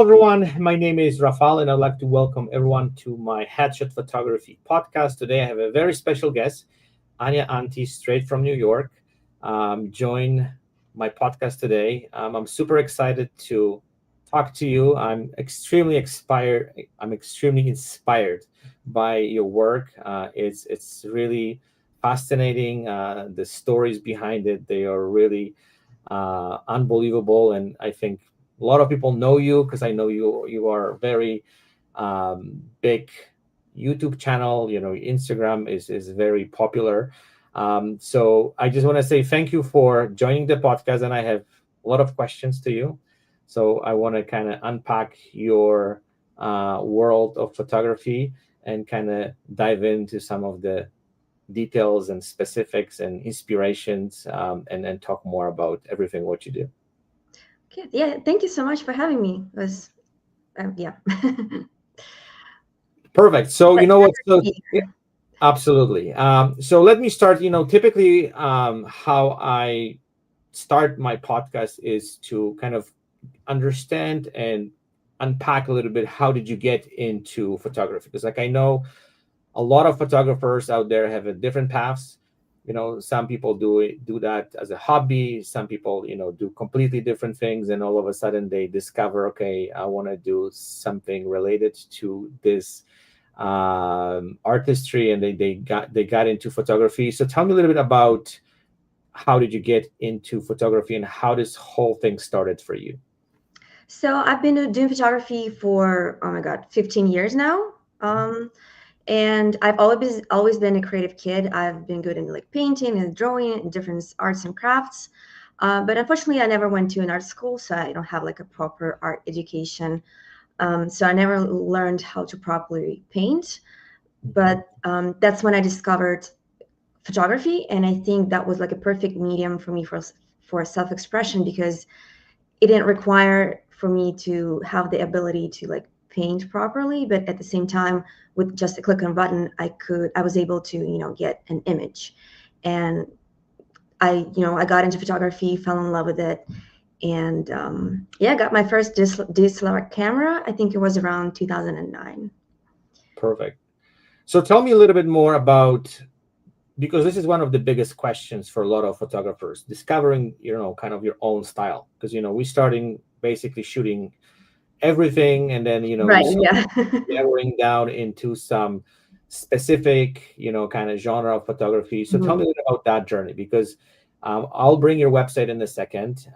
everyone. My name is Rafal, and I'd like to welcome everyone to my Headshot Photography podcast. Today, I have a very special guest, Anya Anti, straight from New York, join my podcast today. I'm super excited to talk to you. I'm extremely inspired by your work. It's really fascinating. The stories behind it, they are really unbelievable, and I think a lot of people know you because I know you are very big YouTube channel. Instagram is very popular. So I just want to say thank you for joining the podcast, and I have a lot of questions to you. So I want to kind of unpack your world of photography and kind of dive into some of the details and specifics and inspirations, and talk more about everything what you do. Okay, yeah, thank you so much for having me. It was, yeah. Perfect. So you Like, know what? So yeah. yeah, absolutely. So let me start. Typically, how I start my podcast is to kind of understand and unpack a little bit. How did you get into photography? Because, like, I know a lot of photographers out there have a different paths. Some people do that as a hobby. Some people, do completely different things, and all of a sudden they discover, okay, I want to do something related to this artistry, and they got into photography. So tell me a little bit about how did you get into photography and how this whole thing started for you. So I've been doing photography for, oh my God, 15 years now. And I've always been a creative kid. I've been good in like painting and drawing and different arts and crafts. But unfortunately, I never went to an art school, so I don't have like a proper art education. So I never learned how to properly paint. Mhm. But that's when I discovered photography, and I think that was like a perfect medium for me for self-expression, because it didn't require for me to have the ability to like paint properly, but at the same time, with just a click on a button, I was able to get an image. And I got into photography, fell in love with it, and yeah, got my first DSLR camera. I think it was around 2009. Perfect. So tell me a little bit more about, because this is one of the biggest questions for a lot of photographers, discovering kind of your own style, because we starting basically shooting everything, and then we Right, start yeah. narrowing down into some specific kind of genre of photography. So tell Mhm. me a little about that journey, because I'll bring your website in a second,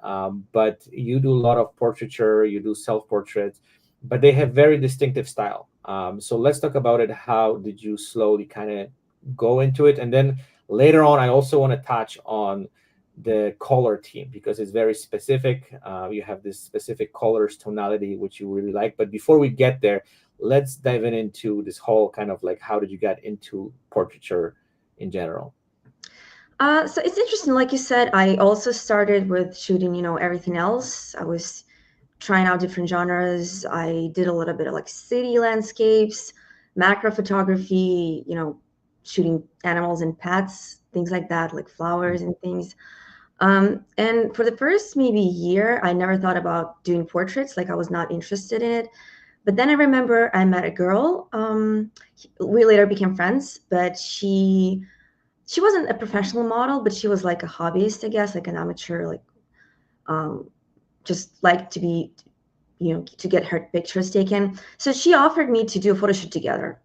but you do a lot of portraiture, you do self-portraits, but they have very distinctive style. So let's talk about it. How did you slowly kind of go into it? And then later on, I also want to touch on the color team, because it's very specific. You have this specific colors tonality which you really like. But before we get there, let's dive into this whole kind of like, how did you get into portraiture in general? So it's interesting, like you said, I also started with shooting, everything else. I was trying out different genres. I did a little bit of like city landscapes, macro photography, shooting animals and pets, things like that, like flowers and things. And for the first maybe year, I never thought about doing portraits. Like I was not interested in it. But then I remember I met a girl. We later became friends, but she wasn't a professional model, but she was like a hobbyist, I guess, like an amateur, like um, just like to be, to get her pictures taken. So she offered me to do a photo shoot together.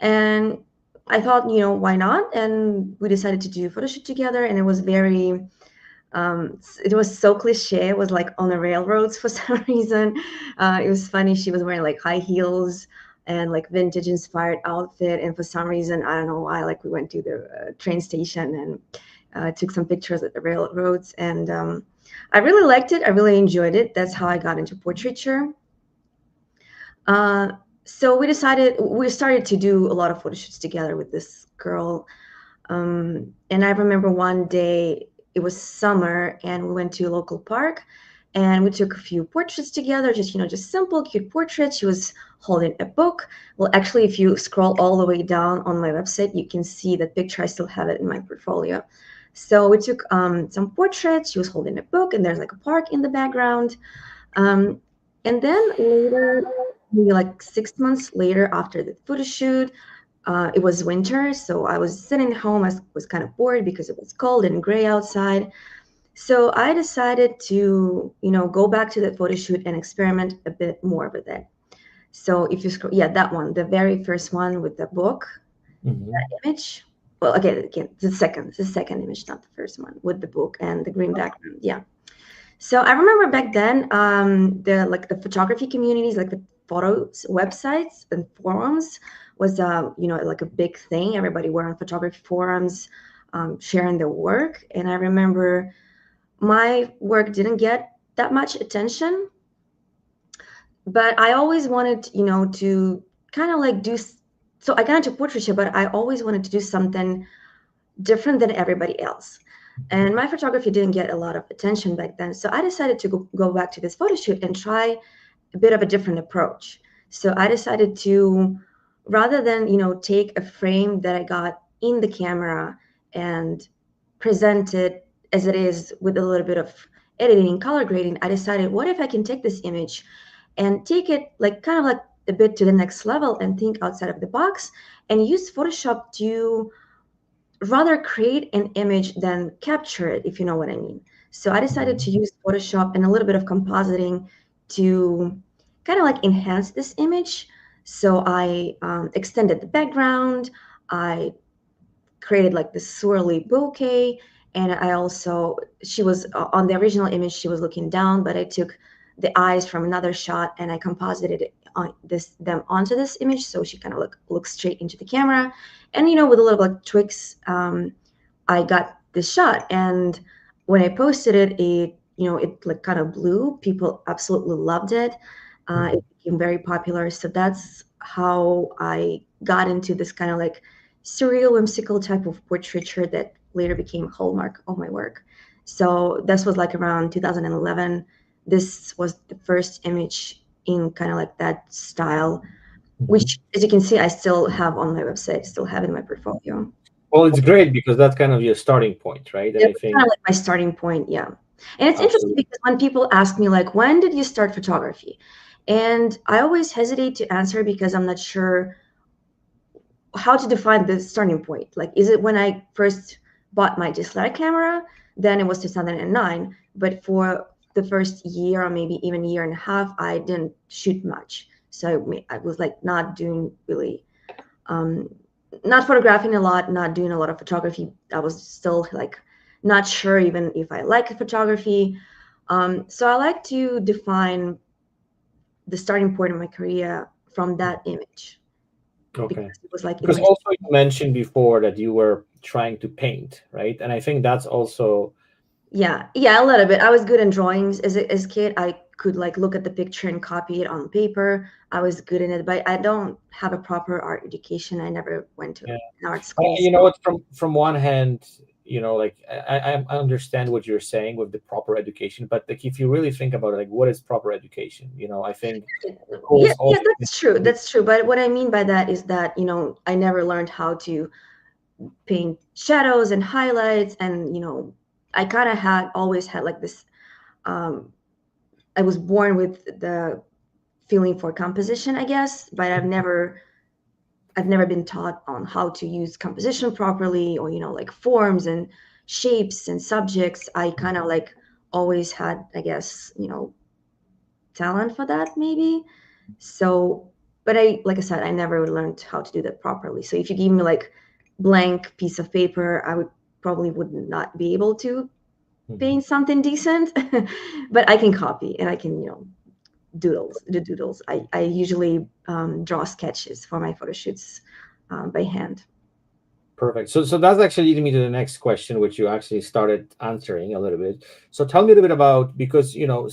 And I thought, why not? And we decided to do a photo shoot together. And it was it was so cliche. It was like on the railroads for some reason. It was funny. She was wearing like high heels and like vintage inspired outfit. And for some reason, I don't know why, like we went to the train station and took some pictures at the railroads. And I really liked it. I really enjoyed it. That's how I got into portraiture. Uh, so we started to do a lot of photo shoots together with this girl. And I remember one day, it was summer, and we went to a local park, and we took a few portraits together, just simple, cute portraits. She was holding a book. Well, actually, if you scroll all the way down on my website, you can see that picture. I still have it in my portfolio. So we took some portraits. She was holding a book, and there's like a park in the background. Um, And then later, maybe like 6 months later after the photo shoot, it was winter, so I was sitting home. I was kind of bored because it was cold and gray outside. So I decided to, go back to the photo shoot and experiment a bit more with it. So if you scroll, yeah, that one, the very first one with the book, Hmm. image. Well, again, the second image, not the first one, with the book and the green background. Yeah. So I remember back then, the photography communities, like the photos websites and forums, was like a big thing. Everybody were on photography forums, sharing their work. And I remember my work didn't get that much attention, but I always wanted, to kind of like so I got into portraiture, but I always wanted to do something different than everybody else. And my photography didn't get a lot of attention back then. So I decided to go back to this photo shoot and try a bit of a different approach. So I decided to, rather than, take a frame that I got in the camera and present it as it is with a little bit of editing, color grading, I decided, what if I can take this image and take it like kind of like a bit to the next level and think outside of the box and use Photoshop to rather create an image than capture it, if you know what I mean. So I decided to Hmm. use Photoshop and a little bit of compositing to kind of like enhance this image. So I extended the background. I created like this swirly bouquet, and I also, she was on the original image, she was looking down, but I took the eyes from another shot and I composited it on them onto this image, so she kind of looks straight into the camera. And with a little like tweaks, I got this shot. And when I posted it, it like kind of blew. People absolutely loved it. It Hmm. became very popular. So that's how I got into this kind of like surreal, whimsical type of portraiture that later became a hallmark of my work. So this was like around 2011. This was the first image in kind of like that style, Hmm. which, as you can see, I still have on my website, still have in my portfolio. Well, it's great because that's kind of your starting point, right? And It I was kind think of like my starting point, yeah. And it's interesting absolutely. because when people ask me like, when did you start photography? And I always hesitate to answer because I'm not sure how to define the starting point. Like, is it when I first bought my DSLR camera? Then it was 2009. But for the first year or maybe even year and a half, I didn't shoot much. So I was like not doing really, um, not photographing a lot, not doing a lot of photography. I was still like not sure even if I like photography. So I like to define the starting point of my career from that image Okay. because it was like Because images. also you mentioned before that you were trying to paint, right? And I think that's also, Yeah, yeah, a little bit. I was good in drawings as a kid. I could like look at the picture and copy it on paper. I was good in it, but I don't have a proper art education. I never went to yeah. an art But school. you know what? From one hand, like I understand what you're saying with the proper education, but like if you really think about it, like what is proper education? I think Yeah, schools yeah, also that's true. That's true. But what I mean by that is that, I never learned how to paint shadows and highlights. And, I kind of always had like this, um, I was born with the feeling for composition, I guess, but I've never been taught on how to use composition properly, or like forms and shapes and subjects. I kind of like always had, I guess, talent for that maybe. So, but like I said, I never learned how to do that properly. So if you give me like blank piece of paper, I would not be able to Mhm. paint something decent. But I can copy and I can, do doodles. I usually draw sketches for my photo shoots by hand. Perfect. So that's actually leading me to the next question, which you actually started answering a little bit. So tell me a little bit about, because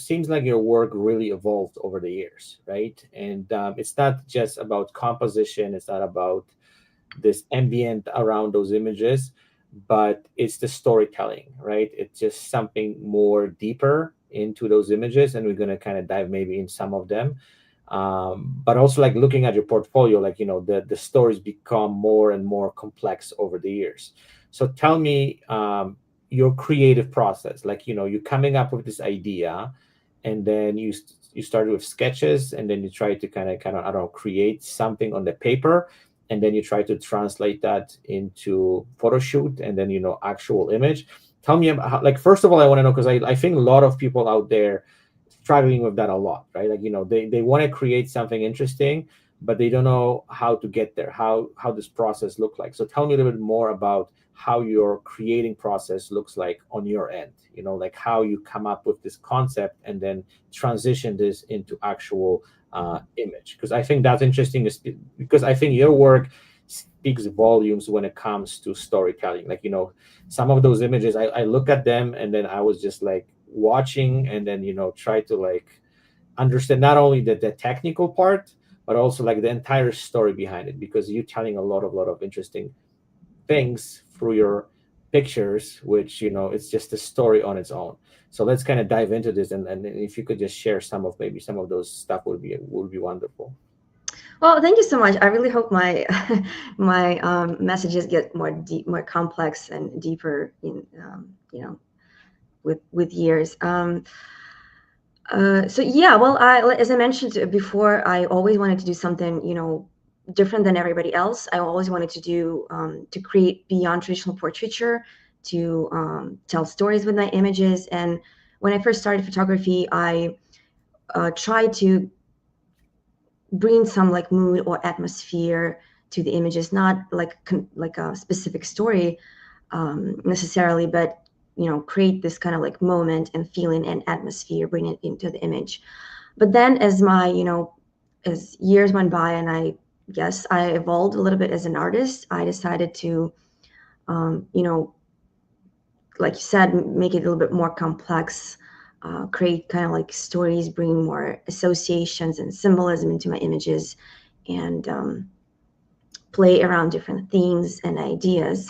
seems like your work really evolved over the years, right? And it's not just about composition, it's not about this ambient around those images, but it's the storytelling, right? It's just something more deeper into those images, and we're going to kind of dive maybe in some of them. But also like looking at your portfolio, like the stories become more and more complex over the years. So tell me, your creative process, like you're coming up with this idea, and then you started with sketches, and then you try to kind of I don't know, create something on the paper, and then you try to translate that into photo shoot, and then actual image. Tell me about how, like, first of all, I want to know, because I think a lot of people out there struggling with that a lot, right? Like, they want to create something interesting, but they don't know how to get there, how this process look like. So tell me a little bit more about how your creating process looks like on your end, like how you come up with this concept and then transition this into actual image. Because I think that's interesting, because I think your work speaks volumes when it comes to storytelling. Like, some of those images, I look at them, and then I was just like watching, and then try to like understand not only the technical part, but also like the entire story behind it, because you're telling a lot of interesting things through your pictures, which it's just a story on its own. So let's kind of dive into this, and if you could just share some of, maybe some of those stuff, would be wonderful. Well, thank you so much. I really hope my my messages get more deep, more complex and deeper in with years. So yeah, well, as I mentioned before, I always wanted to do something, different than everybody else. I always wanted to do to create beyond traditional portraiture, to tell stories with my images. And when I first started photography, I tried to bring some like mood or atmosphere to the images, not like like a specific story necessarily, but create this kind of like moment and feeling and atmosphere, bring it into the image. But then as my as years went by, and I guess I evolved a little bit as an artist, I decided to um, you know like you said, make it a little bit more complex, create kind of like stories, bring more associations and symbolism into my images, and play around different themes and ideas.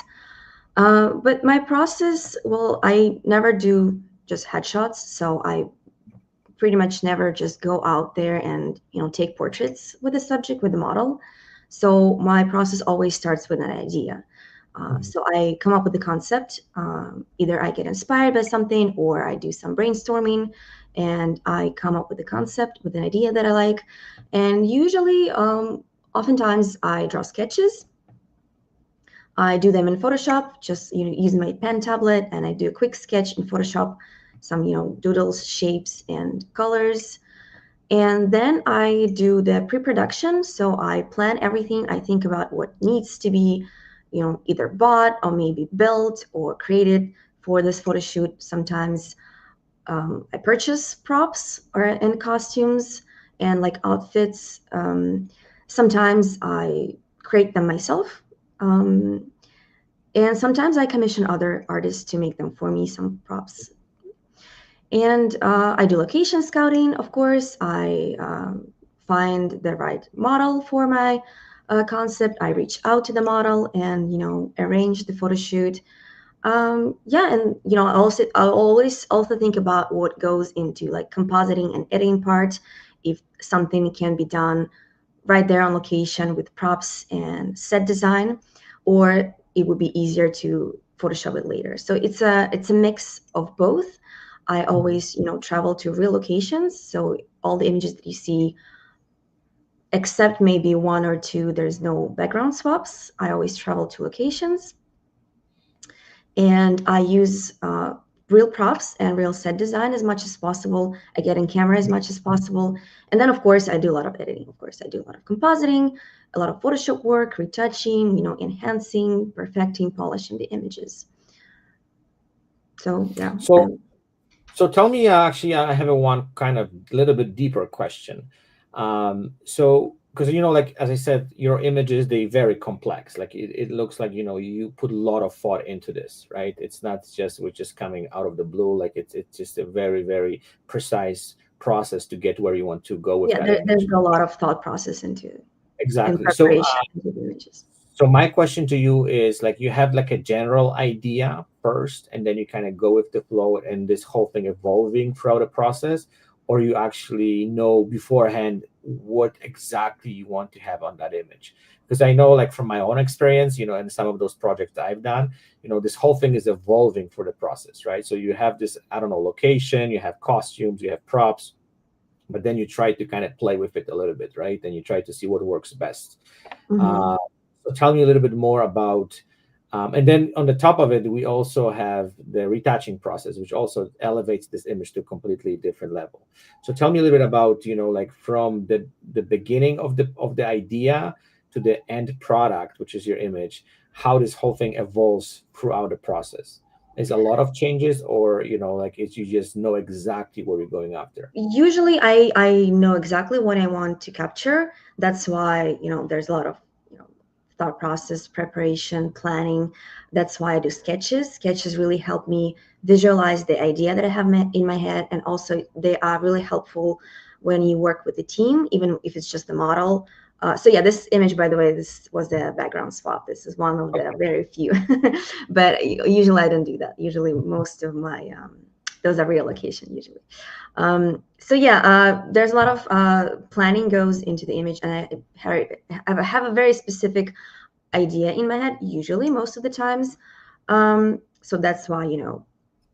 But my process, well, I never do just headshots, so I pretty much never just go out there and take portraits with the subject, with the model. So my process always starts with an idea. Mhm. So I come up with the concept. Either I get inspired by something, or I do some brainstorming, and I come up with the concept with an idea that I like. And usually, oftentimes, I draw sketches. I do them in Photoshop, just using my pen tablet, and I do a quick sketch in Photoshop, some doodles, shapes, and colors. And then I do the pre-production. So I plan everything. I think about what needs to be, either bought or maybe built or created for this photo shoot. Sometimes I purchase props or and costumes and like outfits. Sometimes I create them myself. Um, and sometimes I commission other artists to make them for me, some props. And I do location scouting, of course. I find the right model for my concept. I reach out to the model and arrange the photo shoot. Yeah, and I always also think about what goes into like compositing and editing part. If something can be done right there on location with props and set design, or it would be easier to Photoshop it later. So it's a mix of both. I Mhm. always travel to real locations, so all the images that you see, except maybe one or two, there's no background swaps. I always travel to locations, and I use real props and real set design as much as possible. I get in camera as much as possible. And then, of course, I do a lot of editing. Of course, I do a lot of compositing, a lot of Photoshop work, retouching, enhancing, perfecting, polishing the images. So, yeah. So So tell me, actually, I have a one kind of little bit deeper question. So, because like as I said, your images, they very complex. Like it looks like you put a lot of thought into this, right? It's not just we're just coming out of the blue. Like it's just a very very precise process to get where you want to go with Yeah, that there's image. a lot of thought process in Exactly. So preparation into the images. so my question to you is, like, you have like a general idea first, and then you kind of go with the flow, and this whole thing evolving throughout the process, or you actually know beforehand what exactly you want to have on that image. Because I know, like from my own experience, and some of those projects that I've done, this whole thing is evolving for the process, right? So you have this, I don't know, location, you have costumes, you have props, but then you try to kind of play with it a little bit, right? And you try to see what works best. Hmm. Uh, so tell me a little bit more about, and then on the top of it, we also have the retouching process, which also elevates this image to a completely different level. So tell me a little bit about, like from the beginning of the idea to the end product, which is your image, how this whole thing evolves throughout the process. Is a lot of changes, or like it's you just know exactly where you're going after? Usually I know exactly what I want to capture. That's why, there's a lot of, you know, thought process, preparation, planning. That's why I do sketches. Sketches really help me visualize the idea that I have in my head, and also they are really helpful when you work with the team, even if it's just the model. So yeah, this image, by the way, this was the background swap. This is one of the Okay. very few, but usually I don't do that. Usually most of my those are reallocation usually. So yeah, there's a lot of planning goes into the image, and I have a very specific idea in my head. Usually, most of the times, so that's why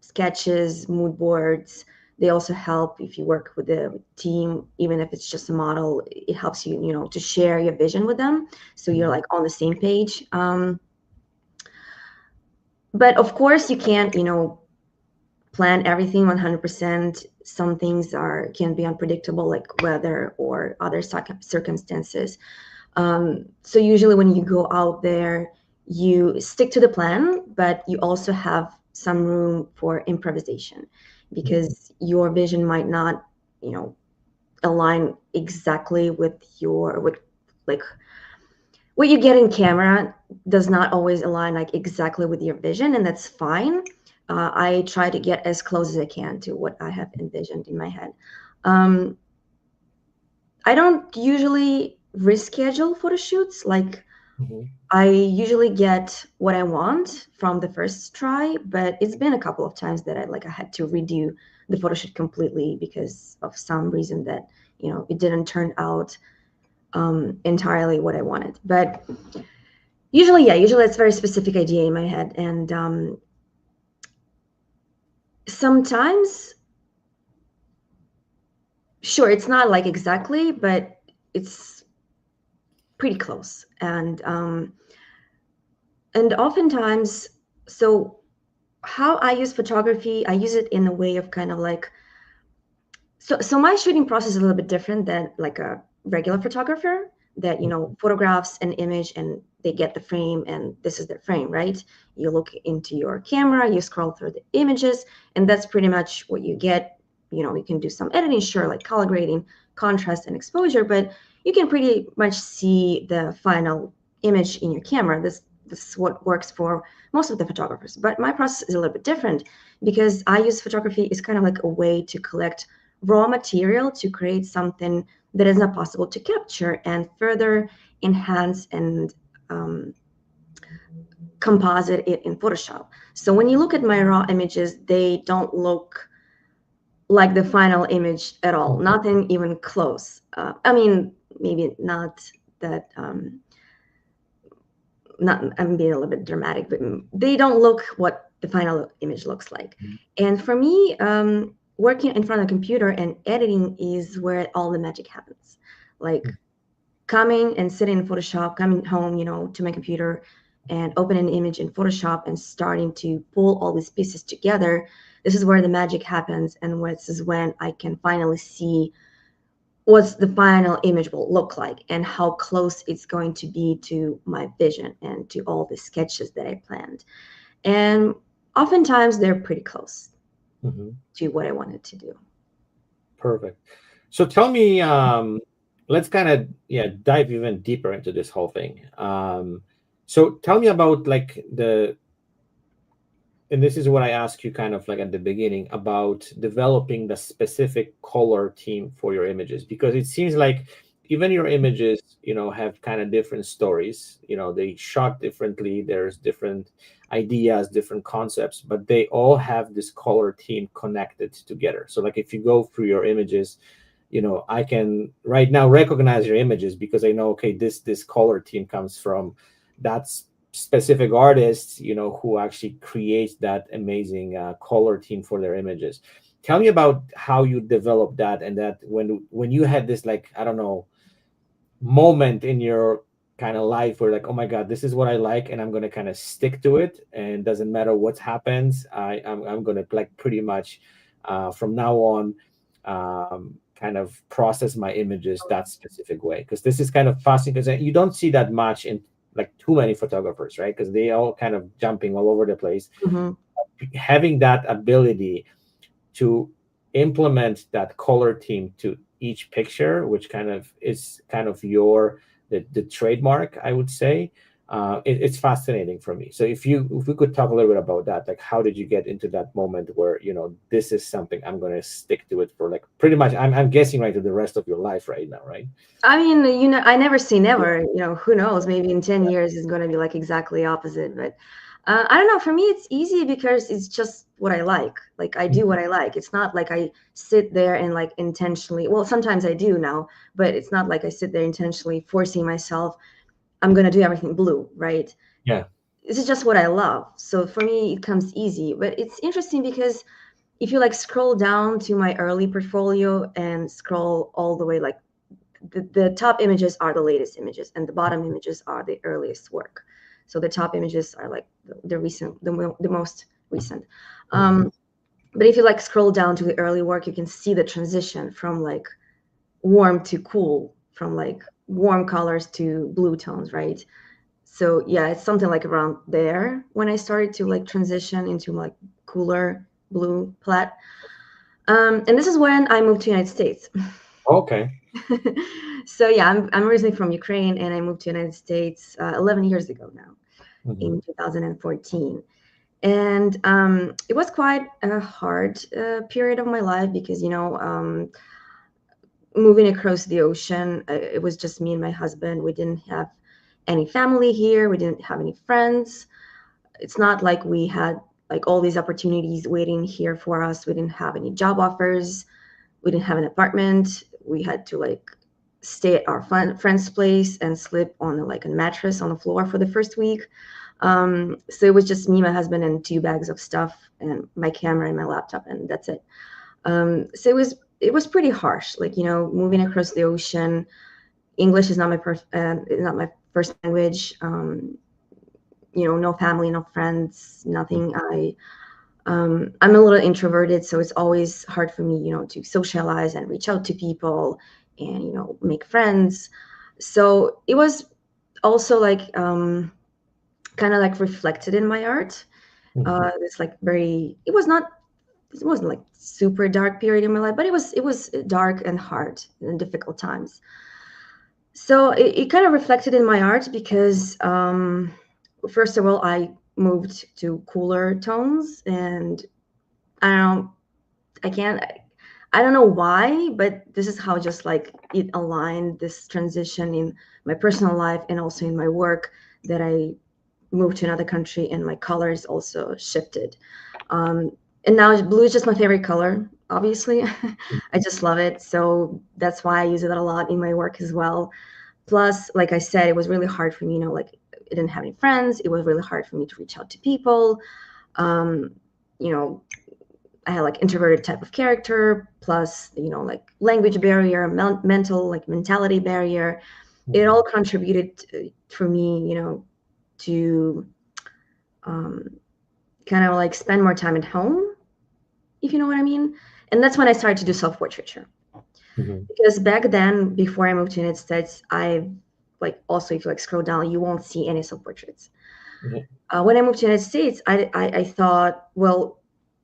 sketches, mood boards. They also help if you work with a team, even if it's just a model. It helps you, to share your vision with them, so you're Mhm. like on the same page. But of course, you can't, plan everything 100%. Some things are can be unpredictable, like weather or other circumstances. So usually when you go out there, you stick to the plan, but you also have some room for improvisation, Mhm. because your vision might not, you know align exactly with your with like what you get in camera does not always align like exactly with your vision, and that's fine. I try to get as close as I can to what I have envisioned in my head. um, I don't usually reschedule photo shoots. Like, Mhm. I usually get what I want from the first try, but it's been a couple of times that I had to redo the photo shoot completely because of some reason that it didn't turn out entirely what I wanted. But usually, yeah, usually it's a very specific idea in my head, and sometimes, sure, it's not like exactly, but it's pretty close, and oftentimes, so how I use photography, I use it in a way of kind of like, so my shooting process is a little bit different than like a regular photographer that photographs an image and they get the frame and this is their frame, right? You look into your camera, you scroll through the images, and that's pretty much what you get. You can do some editing, sure, like color grading, contrast, and exposure, but you can pretty much see the final image in your camera. This is what works for most of the photographers, but my process is a little bit different because I use photography is kind of like a way to collect raw material to create something that is not possible to capture and further enhance and um, composite it in Photoshop. So when you look at my raw images, they don't look like the final image at all, Mhm. nothing even close. I mean, maybe not that. Not I'm being a little bit dramatic, but they don't look what the final image looks like. And for me, working in front of a computer and editing is where all the magic happens. Like, coming and sitting in Photoshop, coming home, to my computer and open an image in Photoshop and starting to pull all these pieces together. This is where the magic happens, and this is when I can finally see what the final image will look like and how close it's going to be to my vision and to all the sketches that I planned. And oftentimes they're pretty close Mhm. to what I wanted to do. Perfect. So tell me, let's kind of dive even deeper into this whole thing. So tell me about like and this is what I asked you kind of like at the beginning about developing the specific color team for your images, because it seems like even your images, have kind of different stories. They shot differently. There's different ideas, different concepts, but they all have this color team connected together. So like if you go through your images, I can right now recognize your images because I know, okay, this color team comes from that specific artist, who actually creates that amazing color team for their images. Tell me about how you developed that, and that when you had this, like, I don't know, moment in your kind of life where, like, oh my god, this is what I like, and I'm going to kind of stick to it, and doesn't matter what happens, I'm going to, like, pretty much from now on, kind of process my images that specific way, because this is kind of fascinating, because you don't see that much in, like, too many photographers, right? Because they all kind of jumping all over the place. Hmm. Having that ability to implement that color theme to each picture, which kind of is kind of the trademark, I would say. It's fascinating for me. So if we could talk a little bit about that, like, how did you get into that moment where, this is something I'm going to stick to it for, like, pretty much, I'm guessing, right, to the rest of your life right now, right? I mean, I never say never. Who knows? Maybe in 10 years it's going to be like exactly opposite. But I don't know. For me, it's easy because it's just what I like. Like I do what I like. It's not like I sit there and like intentionally. Well, sometimes I do now, but it's not like I sit there intentionally forcing myself. I'm going to do everything blue, right? Yeah. This is just what I love. So for me, it comes easy. But it's interesting because if you like scroll down to my early portfolio and scroll all the way, like the top images are the latest images and the bottom images are the earliest work. So the top images are like the recent, the most recent. Mhm. um, but if you like scroll down to the early work, you can see the transition from like warm to cool, from like warm colors to blue tones, right? So yeah, it's something like around there when I started to like transition into like cooler blue plat. And this is when I moved to United States. Okay. So yeah, I'm originally from Ukraine, and I moved to United States 11 years ago now, Hmm. in 2014. And it was quite a hard period of my life because moving across the ocean, it was just me and my husband. We didn't have any family here. We didn't have any friends. It's not like we had like all these opportunities waiting here for us. We didn't have any job offers. We didn't have an apartment. We had to like stay at our friend's place and sleep on like a mattress on the floor for the first week. So it was just me, my husband, and two bags of stuff, and my camera and my laptop, and that's it. So it was pretty harsh. Like moving across the ocean. English is not my first language. No family, no friends, nothing. I'm a little introverted, so it's always hard for me, to socialize and reach out to people and, make friends. So it was also like kind of like reflected in my art. Hmm. It's like it wasn't like super dark period in my life, but it was dark and hard and difficult times. So it kind of reflected in my art because first of all, I moved to cooler tones, and I don't know, I can't I don't know why, but this is how just like it aligned, this transition in my personal life and also in my work, that I moved to another country and my colors also shifted. Um, and now blue is just my favorite color, obviously. I just love it. So that's why I use it a lot in my work as well. Plus, like I said, it was really hard for me, like I didn't have any friends. It was really hard for me to reach out to people. Um, you know, I had like introverted type of character, plus like language barrier, mental like mentality barrier. It all Hmm. contributed for me, to um, kind of like spend more time at home, if you know what I mean. And that's when I started to do self portraiture. Hmm. Because back then, before I moved to United States, I like also if you like scroll down, you won't see any self portraits. Yeah. When I moved to the United States, I thought, well,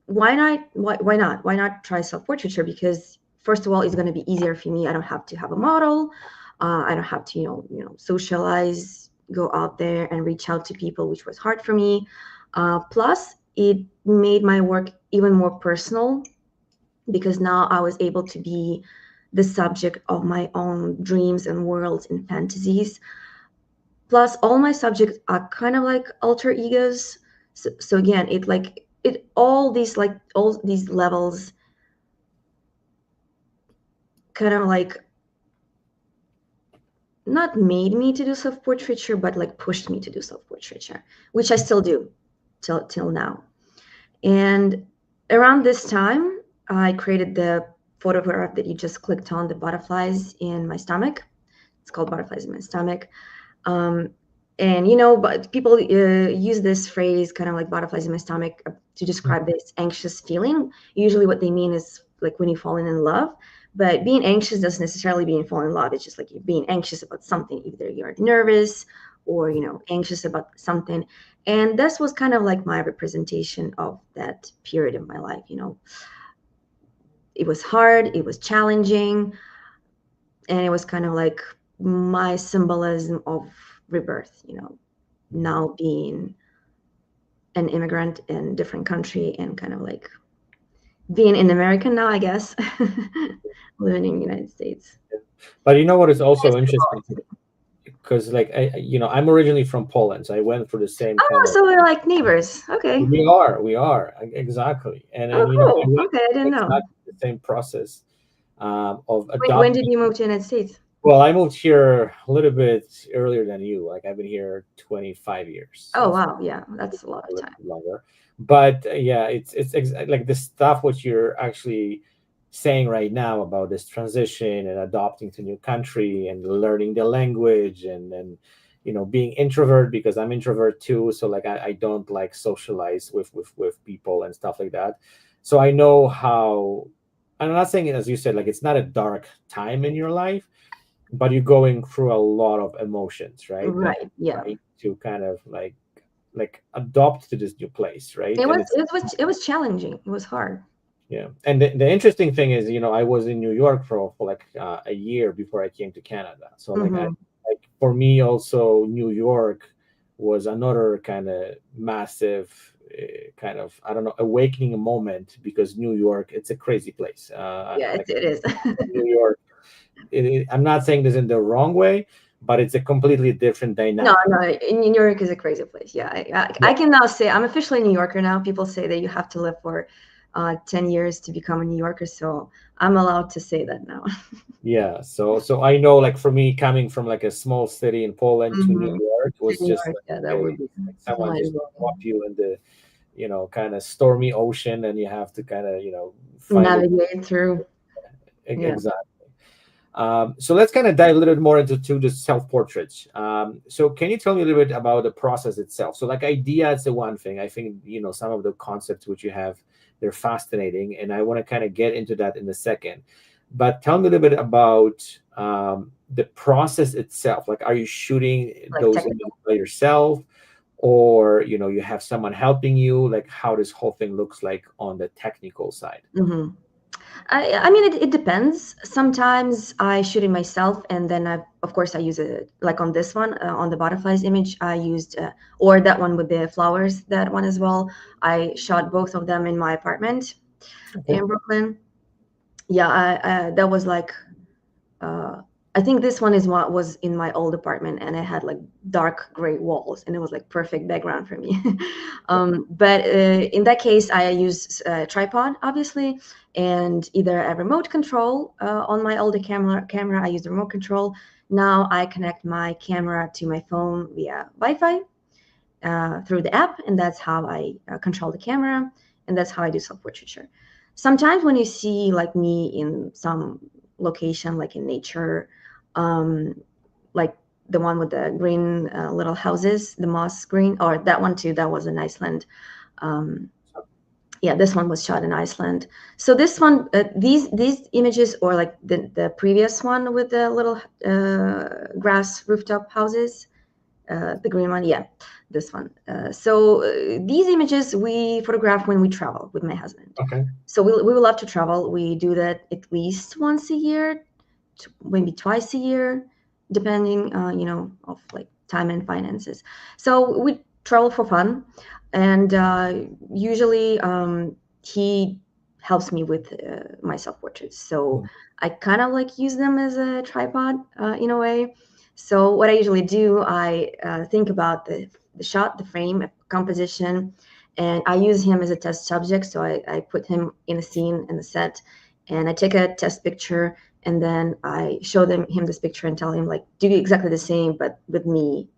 why not? Why not? Why not try self portraiture? Because first of all, it's going to be easier for me. I don't have to have a model. I don't have to, socialize, go out there and reach out to people, which was hard for me. Plus, it made my work even more personal because now I was able to be the subject of my own dreams and worlds and fantasies. Plus all my subjects are kind of like alter egos. So again, all these levels kind of like not made me to do self-portraiture, but like pushed me to do self-portraiture, which I still do till now. And around this time, I created the photograph that you just clicked on, the butterflies in my stomach. It's called Butterflies in My Stomach. Um, and but people use this phrase, kind of like butterflies in my stomach, to describe this anxious feeling. Usually what they mean is like when you're falling in love, but being anxious doesn't necessarily mean falling in love. It's just like you're being anxious about something. Either you're nervous or anxious about something. And this was kind of like my representation of that period of my life. It was hard, it was challenging, and it was kind of like my symbolism of rebirth, now being an immigrant in a different country and kind of like being an American now, I guess, living in the United States. But you know what is Nice also to interesting, because like I'm originally from Poland, so I went through the same kind Oh, of. so we're like neighbors. Okay. We are exactly, and Oh, I cool. went Okay, I through didn't know. exactly the same process of When did adopting. you move to the United States? Well, I moved here a little bit earlier than you. Like I've been here 25 years, Oh, so wow. Yeah, that's a lot a of little time. bit longer. But yeah, like the stuff what you're actually saying right now about this transition and adopting to new country and learning the language and being introvert, because I'm introvert too. So like I don't like socialize with people and stuff like that. So I know how. I'm not saying it, as you said, like it's not a dark time in your life, but you're going through a lot of emotions, right? And Right. Yeah. trying to kind of like adopt to this new place, right? It And was it's it was it was challenging. It was hard. yeah. And the interesting thing is, I was in New York for like a year before I came to Canada. So like I Hmm. like for me also New York was another kind of massive kind of, I don't know, awakening moment, because New York, it's a crazy place. Yeah, Like it is. New York, I'm not saying this in the wrong way, but it's a completely different No, dynamic. no, New York is a crazy place. Yeah, Yeah. I can now say I'm officially a New Yorker now. People say that you have to live for 10 years to become a New Yorker, so I'm allowed to say that now. Yeah, so I know, like for me, coming from like a small city in Poland to New Hmm. York To was New just York, like, yeah, that okay, would be like someone mind just blowing. drop you in the, kind of stormy ocean, and you have to kind of, find it. Navigate through. Yeah. Exactly. So let's kind of dive a little bit more into the self portraits. So can you tell me a little bit about the process itself? So like idea is the one thing. I think some of the concepts which you have, they're fascinating, and I want to kind of get into that in a second. But tell me a little bit about the process itself. Like, are you shooting Like those images technical. by yourself, or you have someone helping you? Like, how this whole thing looks like on the technical side? Hmm. I mean, it depends. Sometimes I shoot it myself, and then of course, I use it like on this one, on the butterflies image. I used, or that one with the flowers, that one as well. I shot both of them in my apartment Okay. in Brooklyn. Yeah, that was like uh, I think this one is what was in my old apartment, and it had like dark gray walls, and it was like perfect background for me. But in that case, I use a tripod, obviously, and either a remote control on my older camera. I use the remote control. Now I connect my camera to my phone via Wi-Fi through the app, and that's how I control the camera, and that's how I do self-portraiture. Sometimes when you see like me in some location, like in nature, um, like the one with the green little houses, the moss green, or that one too, that was in Iceland. Um, yeah, this one was shot in Iceland. So this one, these images, or like the previous one with the little grass rooftop houses, the green one, yeah, this one. So these images we photograph when we travel with my husband. Okay. So we will love to travel. We do that at least once a year, maybe twice a year, depending, of like time and finances. So we travel for fun, and usually he helps me with my self portraits. So I kind of like use them as a tripod in a way. So what I usually do, I think about the shot, the frame, composition, and I use him as a test subject. So I put him in a scene in the set, and I take a test picture, and then I show him this picture and tell him like, do exactly the same, but with me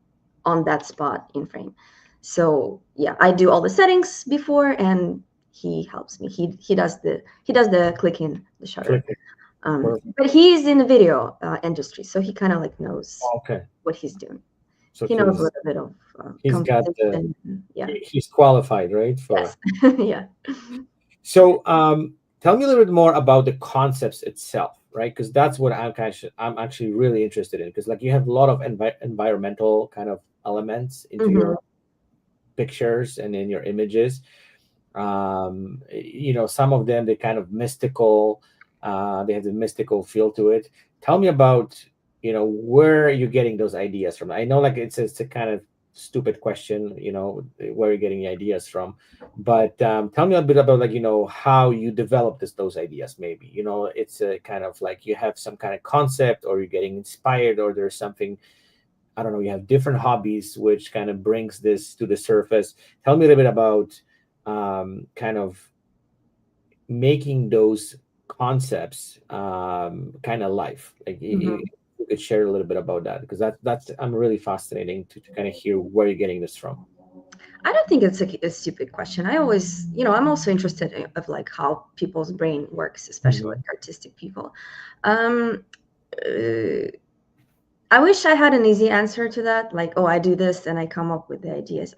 on that spot in frame. So yeah, I do all the settings before, and he helps me. He does the clicking the shutter. Click it. Perfect. But he's in the video industry, so he kind of like knows Okay. what he's doing. So He knows a little bit of he's got the composition. Yeah. he's qualified, right? For Yes. Yeah. so tell me a little bit more about the concepts itself, right? Because that's what I'm actually really interested in. Because like you have a lot of environmental kind of elements into Hmm. your pictures and in your images. Some of them they kind of mystical, they have the mystical feel to it. Tell me about where you're getting those ideas from. I know like it's a kind of stupid question, where you're getting the ideas from, but tell me a bit about like how you develop those ideas. Maybe it's a kind of like you have some kind of concept, or you're getting inspired, or there's something, I don't know, you have different hobbies which kind of brings this to the surface. Tell me a little bit about kind of making those concepts kind of life. Like Hmm. you could share a little bit about that, because that's I'm really fascinating to kind of hear where you're getting this from. I don't think it's a stupid question. I always, I'm also interested of like how people's brain works, especially Mhm. like artistic people. Um, uh, I wish I had an easy answer to that. Like, oh, I do this and I come up with the ideas.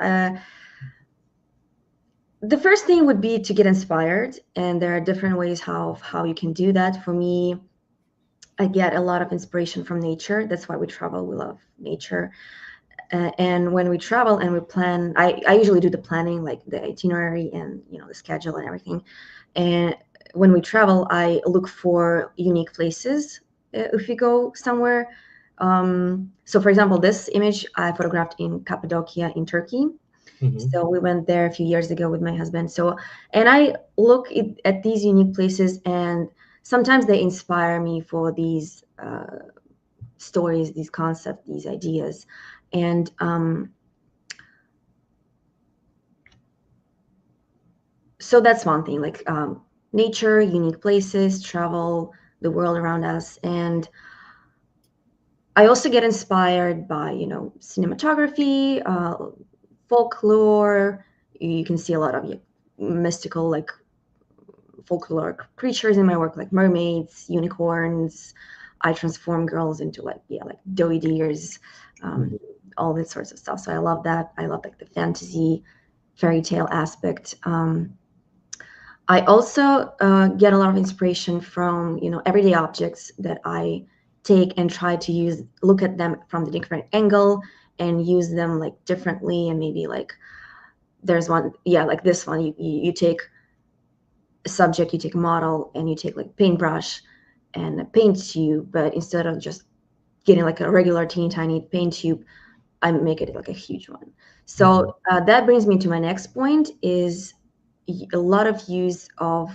The first thing would be to get inspired, and there are different ways how you can do that. For me, I get a lot of inspiration from nature. That's why we travel. We love nature. And when we travel and we plan, I usually do the planning, like the itinerary and the schedule and everything. And when we travel, I look for unique places if we go somewhere. So for example, this image I photographed in Cappadocia in Turkey. Mhm. So we went there a few years ago with my husband. So, and I look at these unique places, and sometimes they inspire me for these stories, these concepts, these ideas. And so that's one thing, like nature, unique places, travel, the world around us. And I also get inspired by, cinematography, folklore. You can see a lot of mystical, like folklore creatures in my work, like mermaids, unicorns. I transform girls into like, yeah, like doe deers, um, Mhm. all this sorts of stuff. So I love that. I love like the fantasy fairy tale aspect. I also get a lot of inspiration from everyday objects that I take and try to look at them from the different angle and use them like differently. And maybe like there's one, yeah, like this one. You take a subject, you take a model, and you take like paintbrush and a paint tube, but instead of just getting like a regular teeny tiny paint tube, I make it like a huge one. Mhm. So that brings me to my next point is a lot of use of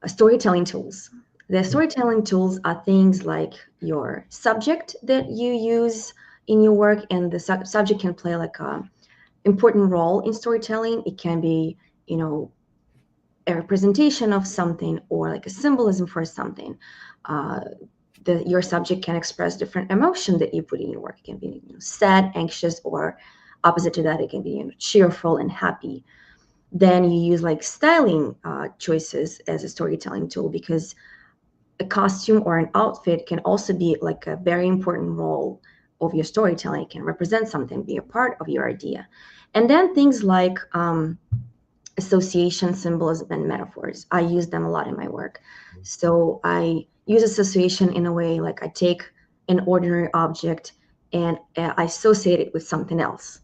storytelling tools. The Mhm. storytelling tools are things like your subject that you use in your work, and the subject can play like a important role in storytelling. It can be, you know, a representation of something or like a symbolism for something. Uh, your subject can express different emotion that you put in your work. It can be sad, anxious, or opposite to that, it can be cheerful and happy. Then you use like styling choices as a storytelling tool, because a costume or an outfit can also be like a very important role of your storytelling. It can represent something, be a part of your idea. And then things like association, symbolism, and metaphors. I use them a lot in my work. So I use association in a way like I take an ordinary object and I associate it with something else.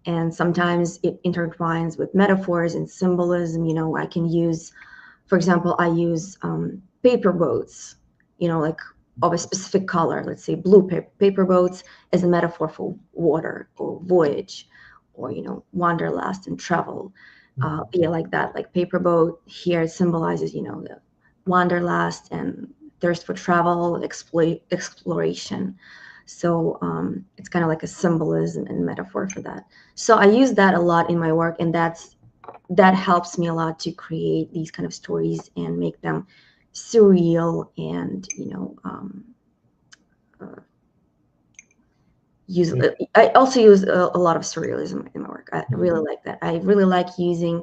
And sometimes it intertwines with metaphors and symbolism. I can use, for example, I use paper boats, like of a specific color, let's say blue paper boats, as a metaphor for water or voyage, or wanderlust and travel. Mhm. Yeah, like that, like paper boat here symbolizes, the wanderlust and thirst for travel, exploration. So it's kind of like a symbolism and metaphor for that. So I use that a lot in my work, and that helps me a lot to create these kind of stories and make them surreal and uh, use. I also use a lot of surrealism in my work. I Mhm. really like that. I really like using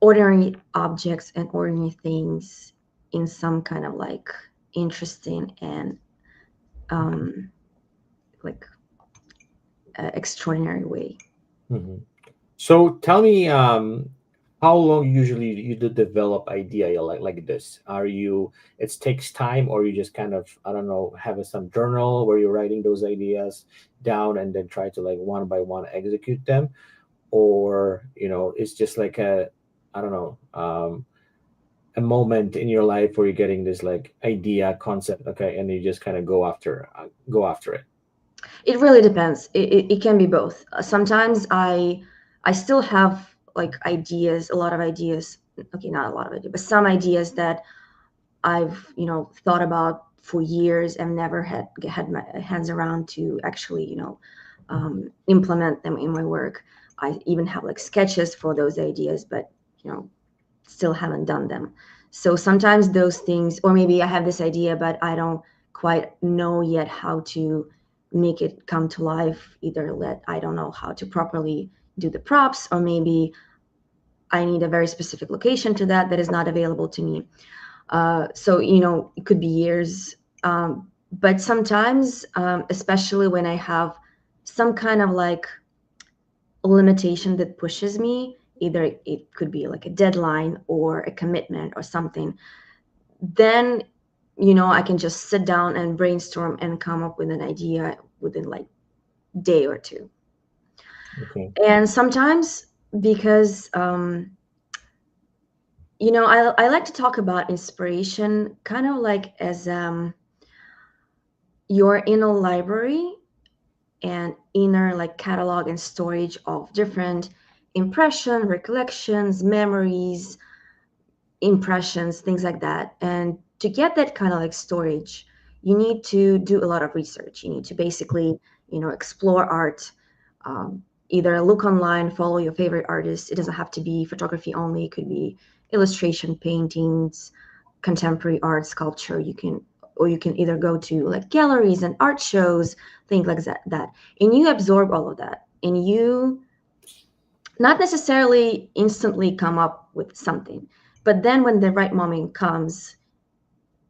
ordinary objects and ordinary things in some kind of like interesting and um, like extraordinary way. Mhm. So tell me, how long usually you do develop idea like this? Are you it takes time, or you just kind of, I don't know, have some journal where you're writing those ideas down and then try to like one by one execute them, or it's just like a, I don't know, a moment in your life where you're getting this like idea concept, okay, and you just kind of go after it. It really depends. It can be both. Sometimes I still have like ideas, a lot of ideas. Okay, not a lot of ideas, but some ideas that I've thought about for years and never had my hands around to actually implement them in my work. I even have like sketches for those ideas, but you know still haven't done them. So sometimes those things, or maybe I have this idea, but I don't quite know yet how to make it come to life. Either that I don't know how to properly do the props, or maybe I need a very specific location to that is not available to me. So it could be years. But sometimes, especially when I have some kind of like limitation that pushes me, either it could be like a deadline or a commitment or something, then I can just sit down and brainstorm and come up with an idea within like day or two. Okay. And sometimes, because I like to talk about inspiration kind of like as your inner library and inner like catalog and storage of different impression, recollections, memories, impressions, things like that. And to get that kind of like storage, you need to do a lot of research. You need to basically, explore art, either look online, follow your favorite artists. It doesn't have to be photography only. It could be illustration, paintings, contemporary art, sculpture. You can either go to like galleries and art shows, things like that. And you absorb all of that. And you not necessarily instantly come up with something, but then when the right moment comes,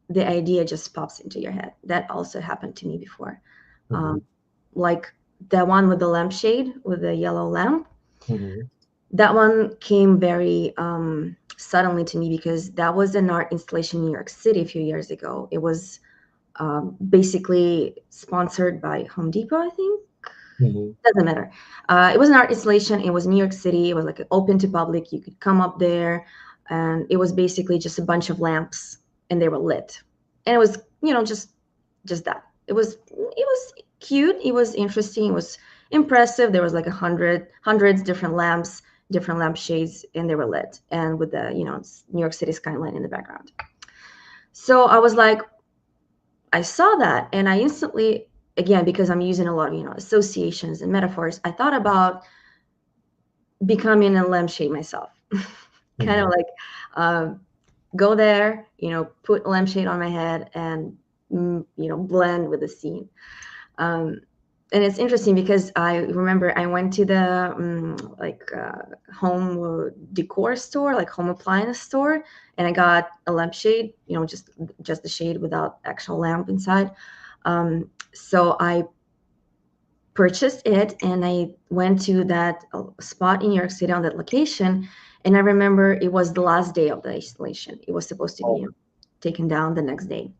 the idea just pops into your head. That also happened to me before. Hmm. um, like the one with the lampshade with the yellow lamp, Hmm. that one came very suddenly to me because that was an art installation in New York City a few years ago. It was basically sponsored by Home Depot, I think. Hmm. Doesn't matter. It was an art installation. It was New York City. It was like open to public. You could come up there, and it was basically just a bunch of lamps, and they were lit. And it was, just that. It was cute. It was interesting. It was impressive. There was like hundreds different lamps, different lamp shades, and they were lit, and with the New York City skyline in the background. So I was like, I saw that, and I instantly, again, because I'm using a lot of associations and metaphors, I thought about becoming a lampshade myself. Kind of Hmm. like go there, put a lampshade on my head and blend with the scene. Um, and it's interesting because I remember I went to the home decor store, like home appliance store, and I got a lampshade, just the shade without actual lamp inside. So I purchased it and I went to that spot in New York City on that location. And I remember it was the last day of the installation. It was supposed to be Oh. taken down the next day.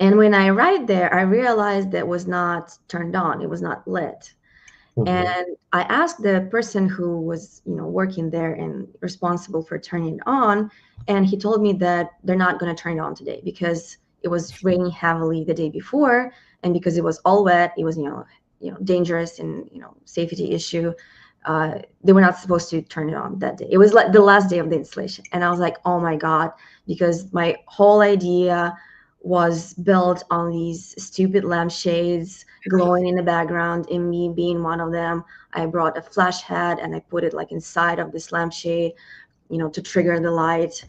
And when I arrived there, I realized that it was not turned on, it was not lit. Hmm. And I asked the person who was, working there and responsible for turning it on, and he told me that they're not going to turn it on today because it was raining heavily the day before, and because it was all wet, it was, dangerous and safety issue. They were not supposed to turn it on that day. It was like the last day of the installation, and I was like, oh my god, because my whole idea was built on these stupid lampshades glowing in the background and me being one of them. I brought a flash head and I put it like inside of this lampshade, to trigger the light.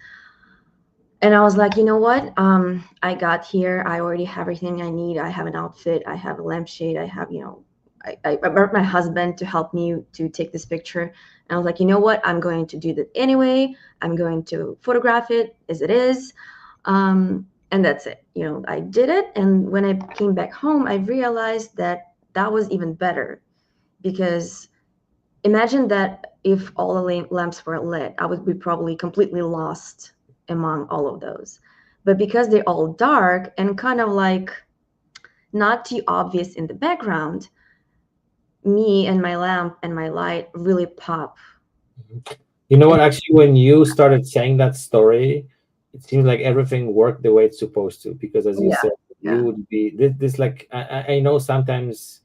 And I was like, you know what? I got here. I already have everything I need. I have an outfit. I have a lampshade. I have, I brought my husband to help me to take this picture. And I was like, you know what? I'm going to do that anyway. I'm going to photograph it as it is. And that's it. I did it. And when I came back home, I realized that that was even better because imagine that if all the lamps were lit, I would be probably completely lost among all of those. But because they're all dark and kind of like not too obvious in the background, me and my lamp and my light really pop. You know And what? Actually, when you started saying that story, it seems like everything worked the way it's supposed to. Because as you yeah, said, you yeah, would be this like I know sometimes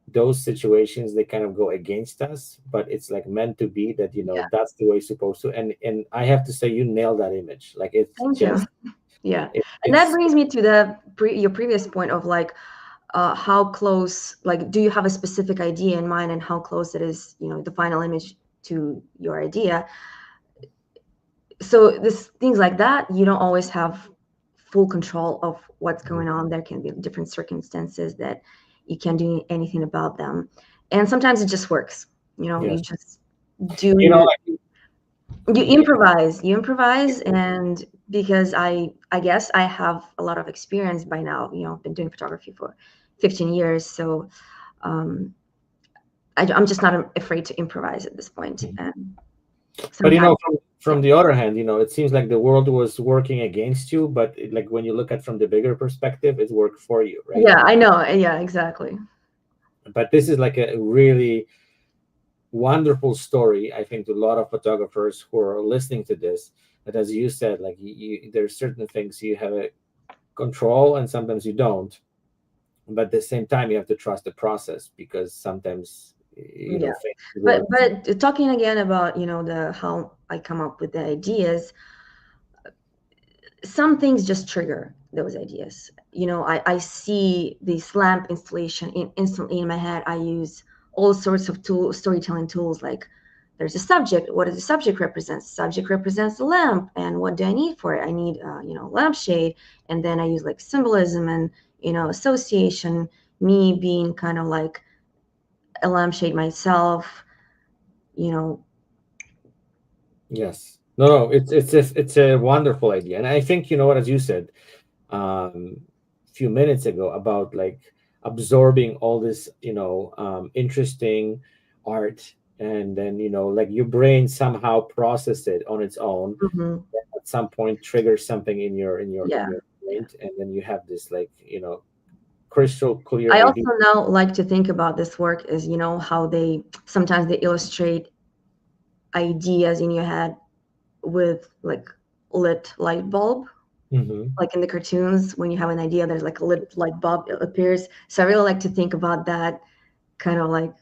those situations they kind of go against us, but it's like meant to be that yeah. that's the way it's supposed to. And I have to say, you nailed that image. Like it's Thank you. just Yeah. And that it's brings me to the your previous point of like how close, like, do you have a specific idea in mind and how close it is, the final image to your idea? So this things like that, you don't always have full control of what's going on. There can be different circumstances that you can't do anything about them, and sometimes it just works. You yes. just do You know, you like, improvise. And because I guess I have a lot of experience by now. I've been doing photography for 15 years, so um, I'm just not afraid to improvise at this point. yeah. And But sometimes, from yeah, the other hand, it seems like the world was working against you, but like when you look at from the bigger perspective, it worked for you, right? yeah, I know, yeah, exactly. But this is like a really wonderful story, I think, to a lot of photographers who are listening to this. That, as you said, like there's certain things you have a control, and sometimes you don't. But at the same time, you have to trust the process because sometimes Yeah, things but work. talking again about the how I come up with the ideas, some things just trigger those ideas. I see the lamp installation instantly in my head. I use all sorts of storytelling tools, like there's a subject. What does the subject represent? Subject represents the lamp, and what do I need for it? I need lampshade. And then I use like symbolism and association, me being kind of like a lampshade myself, you know Yes. No, no, it's a wonderful idea, and I think what, as you said, few minutes ago about like absorbing all this, interesting art, and then like your brain somehow processed it on its own. mhm. At some point, triggers something in your Yeah, yeah. brain, and then you have this like crystal clear I idea. also now like to think about this work as, how they sometimes they illustrate ideas in your head with like lit light bulb, Hmm. like in the cartoons when you have an idea, there's like a lit light bulb appears. So I really like to think about that, kind of like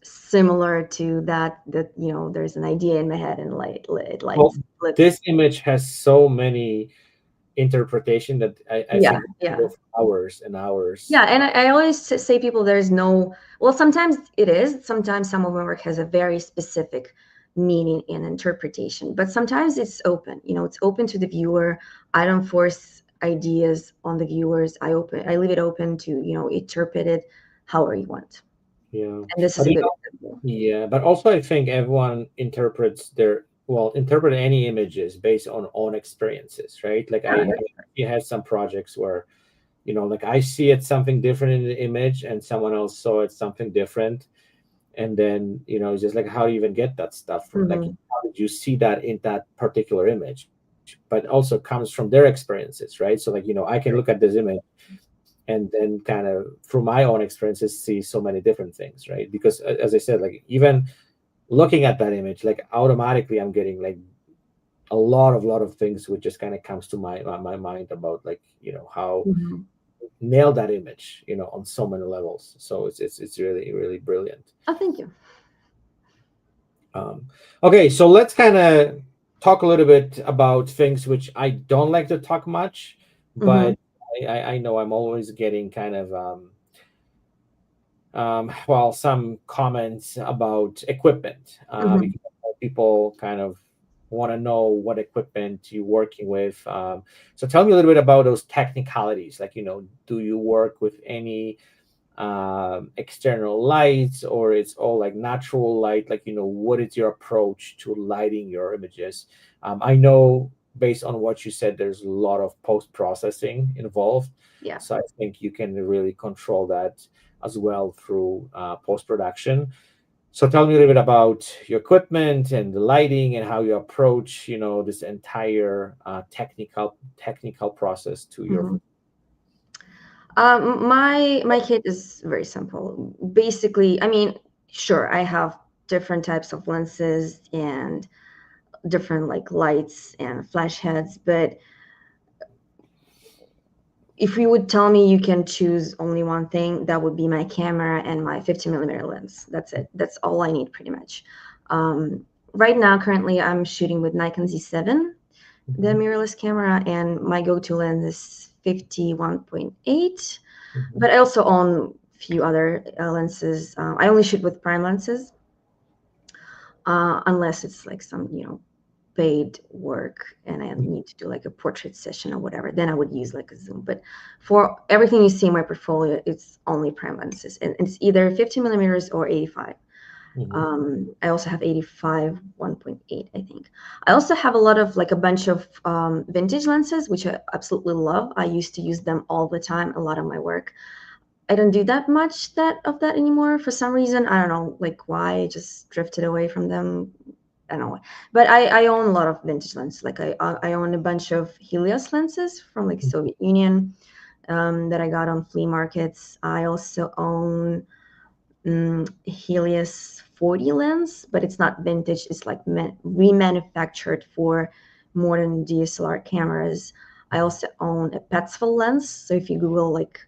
similar to that there's an idea in my head and Well, lit. this image has so many interpretation that I Yeah, think we can yeah. go for hours and hours. Yeah, and I always say people there's no, well, sometimes it is. Sometimes some of my work has a very specific meaning and interpretation, but sometimes it's open. It's open to the viewer. I don't force ideas on the viewers. I leave it open to interpret it however you want. Yeah, And this is but a good example. yeah, but also I think everyone interpret any images based on own experiences, right? Like Yeah, you had some projects where like I see it something different in the image, and someone else saw it something different, and then it's just like, how do you even get that stuff from, like, hmm, how did you see that in that particular image? But also comes from their experiences, right? So like I can look at this image and then kind of through my own experiences see so many different things, right? Because as I said, like even looking at that image, like automatically I'm getting like a lot of things which just kind of comes to my mind about like how hmm. nail that image on so many levels. So it's really really brilliant. Oh, thank you. um, okay, so let's kind of talk a little bit about things which I don't like to talk much, Hmm. but I know I'm always getting kind of well, some comments about equipment, Hmm. because people kind of want to know what equipment you're working with. So tell me a little bit about those technicalities. Like, do you work with any external lights, or it's all like natural light? Like, what is your approach to lighting your images? I know based on what you said, there's a lot of post processing involved. Yeah. So I think you can really control that as well through post production. So tell me a little bit about your equipment and the lighting and how you approach, this entire technical process to your. Mhm. My kit is very simple. Basically, I mean, sure, I have different types of lenses and different like lights and flash heads, but if you would tell me you can choose only one thing, that would be my camera and my 50 millimeter lens. That's it. That's all I need pretty much. Um, right now, currently, I'm shooting with Nikon Z7, the Mhm, mirrorless camera, and my go-to lens is 51.8. mhm, But I also own a few other lenses. I only shoot with prime lenses, unless it's like some, paid work and I need to do like a portrait session or whatever. Then I would use like a zoom. But for everything you see in my portfolio, it's only prime lenses, and it's either 50 millimeters or 85. mhm, I also have 85 1.8, I think. I also have a lot of like a bunch of vintage lenses, which I absolutely love. I used to use them all the time, a lot of my work. I don't do that much that anymore for some reason. I don't know like why. I just drifted away from them. I don't know. But I own a lot of vintage lenses. Like I own a bunch of Helios lenses from like Soviet Union that I got on flea markets. I also own Helios 40 lens, but it's not vintage. It's like remanufactured for modern DSLR cameras. I also own a Petzval lens. So if you Google like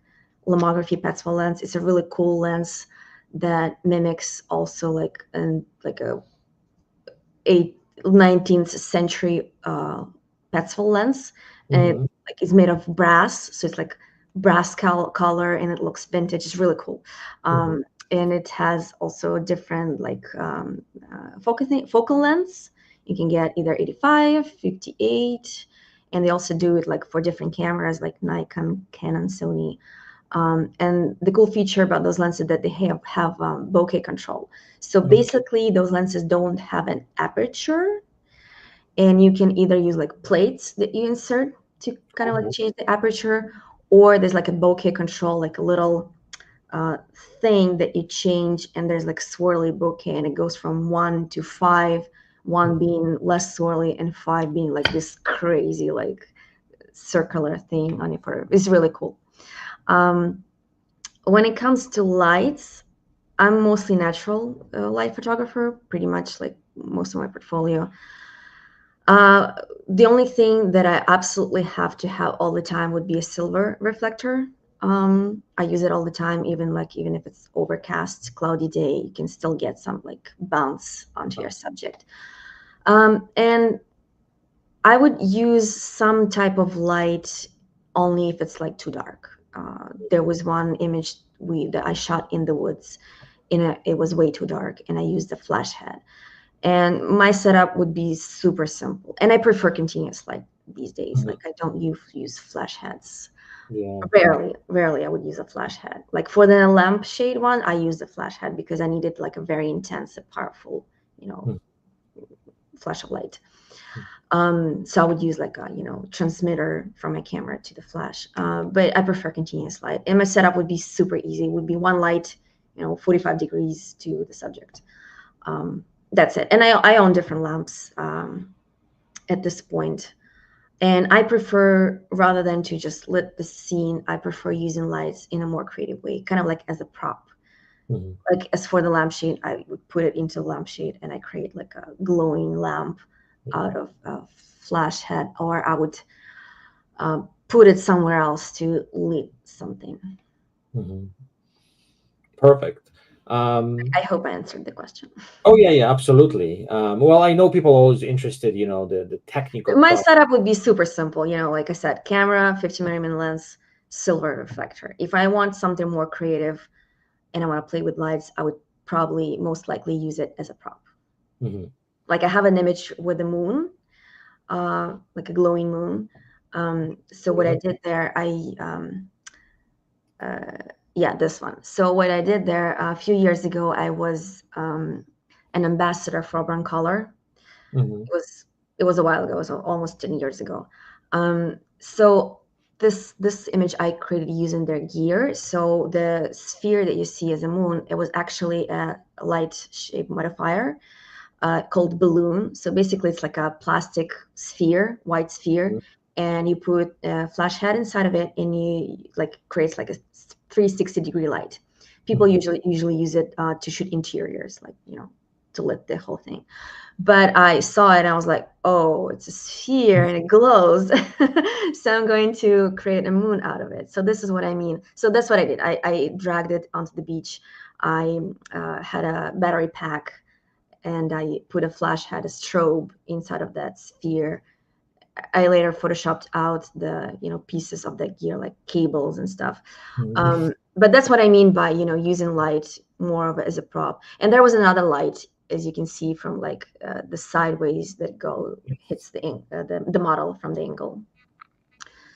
lomography Petzval lens, it's a really cool lens that mimics also like a 19th century Petzval lens, and it mhm, like is made of brass, so it's like brass color, and it looks vintage. It's really cool, mhm, and it has also a different like focal lengths. You can get either 85, 58, and they also do it like for different cameras like Nikon, Canon, Sony. And the cool feature about those lenses that they have bokeh control. So mhm, basically, those lenses don't have an aperture, and you can either use like plates that you insert to kind of like mhm, change the aperture, or there's like a bokeh control, like a little uh, thing that you change, and there's like swirly bokeh, and it goes from 1 to 5, one being less swirly, and 5 being like this crazy like circular thing on your photo. It's really cool. Um, when it comes to lights, I'm mostly natural light photographer, pretty much like most of my portfolio. Uh, the only thing that I absolutely have to have all the time would be a silver reflector. I use it all the time, even if it's overcast, cloudy day, you can still get some like bounce onto your subject. And I would use some type of light only if it's like too dark. There was one image that I shot in the woods. It was way too dark, and I used a flash head. And my setup would be super simple. And I prefer continuous light these days. mhm. Like I don't use flash heads. Yeah. Rarely I would use a flash head. Like for the lampshade one, I used a flash head because I needed like a very intense, powerful, you know, Mhm, flash of light. So I would use like a transmitter from my camera to the flash. But I prefer continuous light, and my setup would be super easy. It would be one light, 45 degrees to the subject. That's it. And I own different lamps at this point. And I prefer, rather than to just lit the scene, I prefer using lights in a more creative way, kind of like as a prop. mhm, Like as for the lampshade, I would put it into a lampshade and I create like a glowing lamp out of a flash head, or I would put it somewhere else to lit something. mhm. Perfect. Um, I hope I answered the question. oh yeah, yeah, absolutely. Well, I know people are always interested, the technical My process. setup would be super simple. Like I said, camera, 50 millimeter lens, silver reflector. If I want something more creative and I want to play with lights, I would probably most likely use it as a prop. Mhm. like I have an image with the moon, like a glowing moon. So what I Yeah. did there, uh, yeah, this one. So what I did there a few years ago, I was an ambassador for Brown Color. Hmm. It was a while ago. It was almost 10 years ago. So this image I created using their gear. So the sphere that you see as a moon, it was actually a light shape modifier called balloon. So basically, it's like a plastic sphere, white sphere, and you put a flash head inside of it, and you like creates like a 360-degree light. People Hmm. usually use it to shoot interiors, like to lit the whole thing. But I saw it and I was like, oh, it's a sphere and it glows. So I'm going to create a moon out of it. So this is what I mean. So that's what I did. I dragged it onto the beach. I had a battery pack and I put a flash, had a strobe inside of that sphere. I later photoshopped out the pieces of the gear like cables and stuff. Hmm. But that's what I mean by using light more of it as a prop. And there was another light, as you can see from like the sideways that go hits the model from the angle.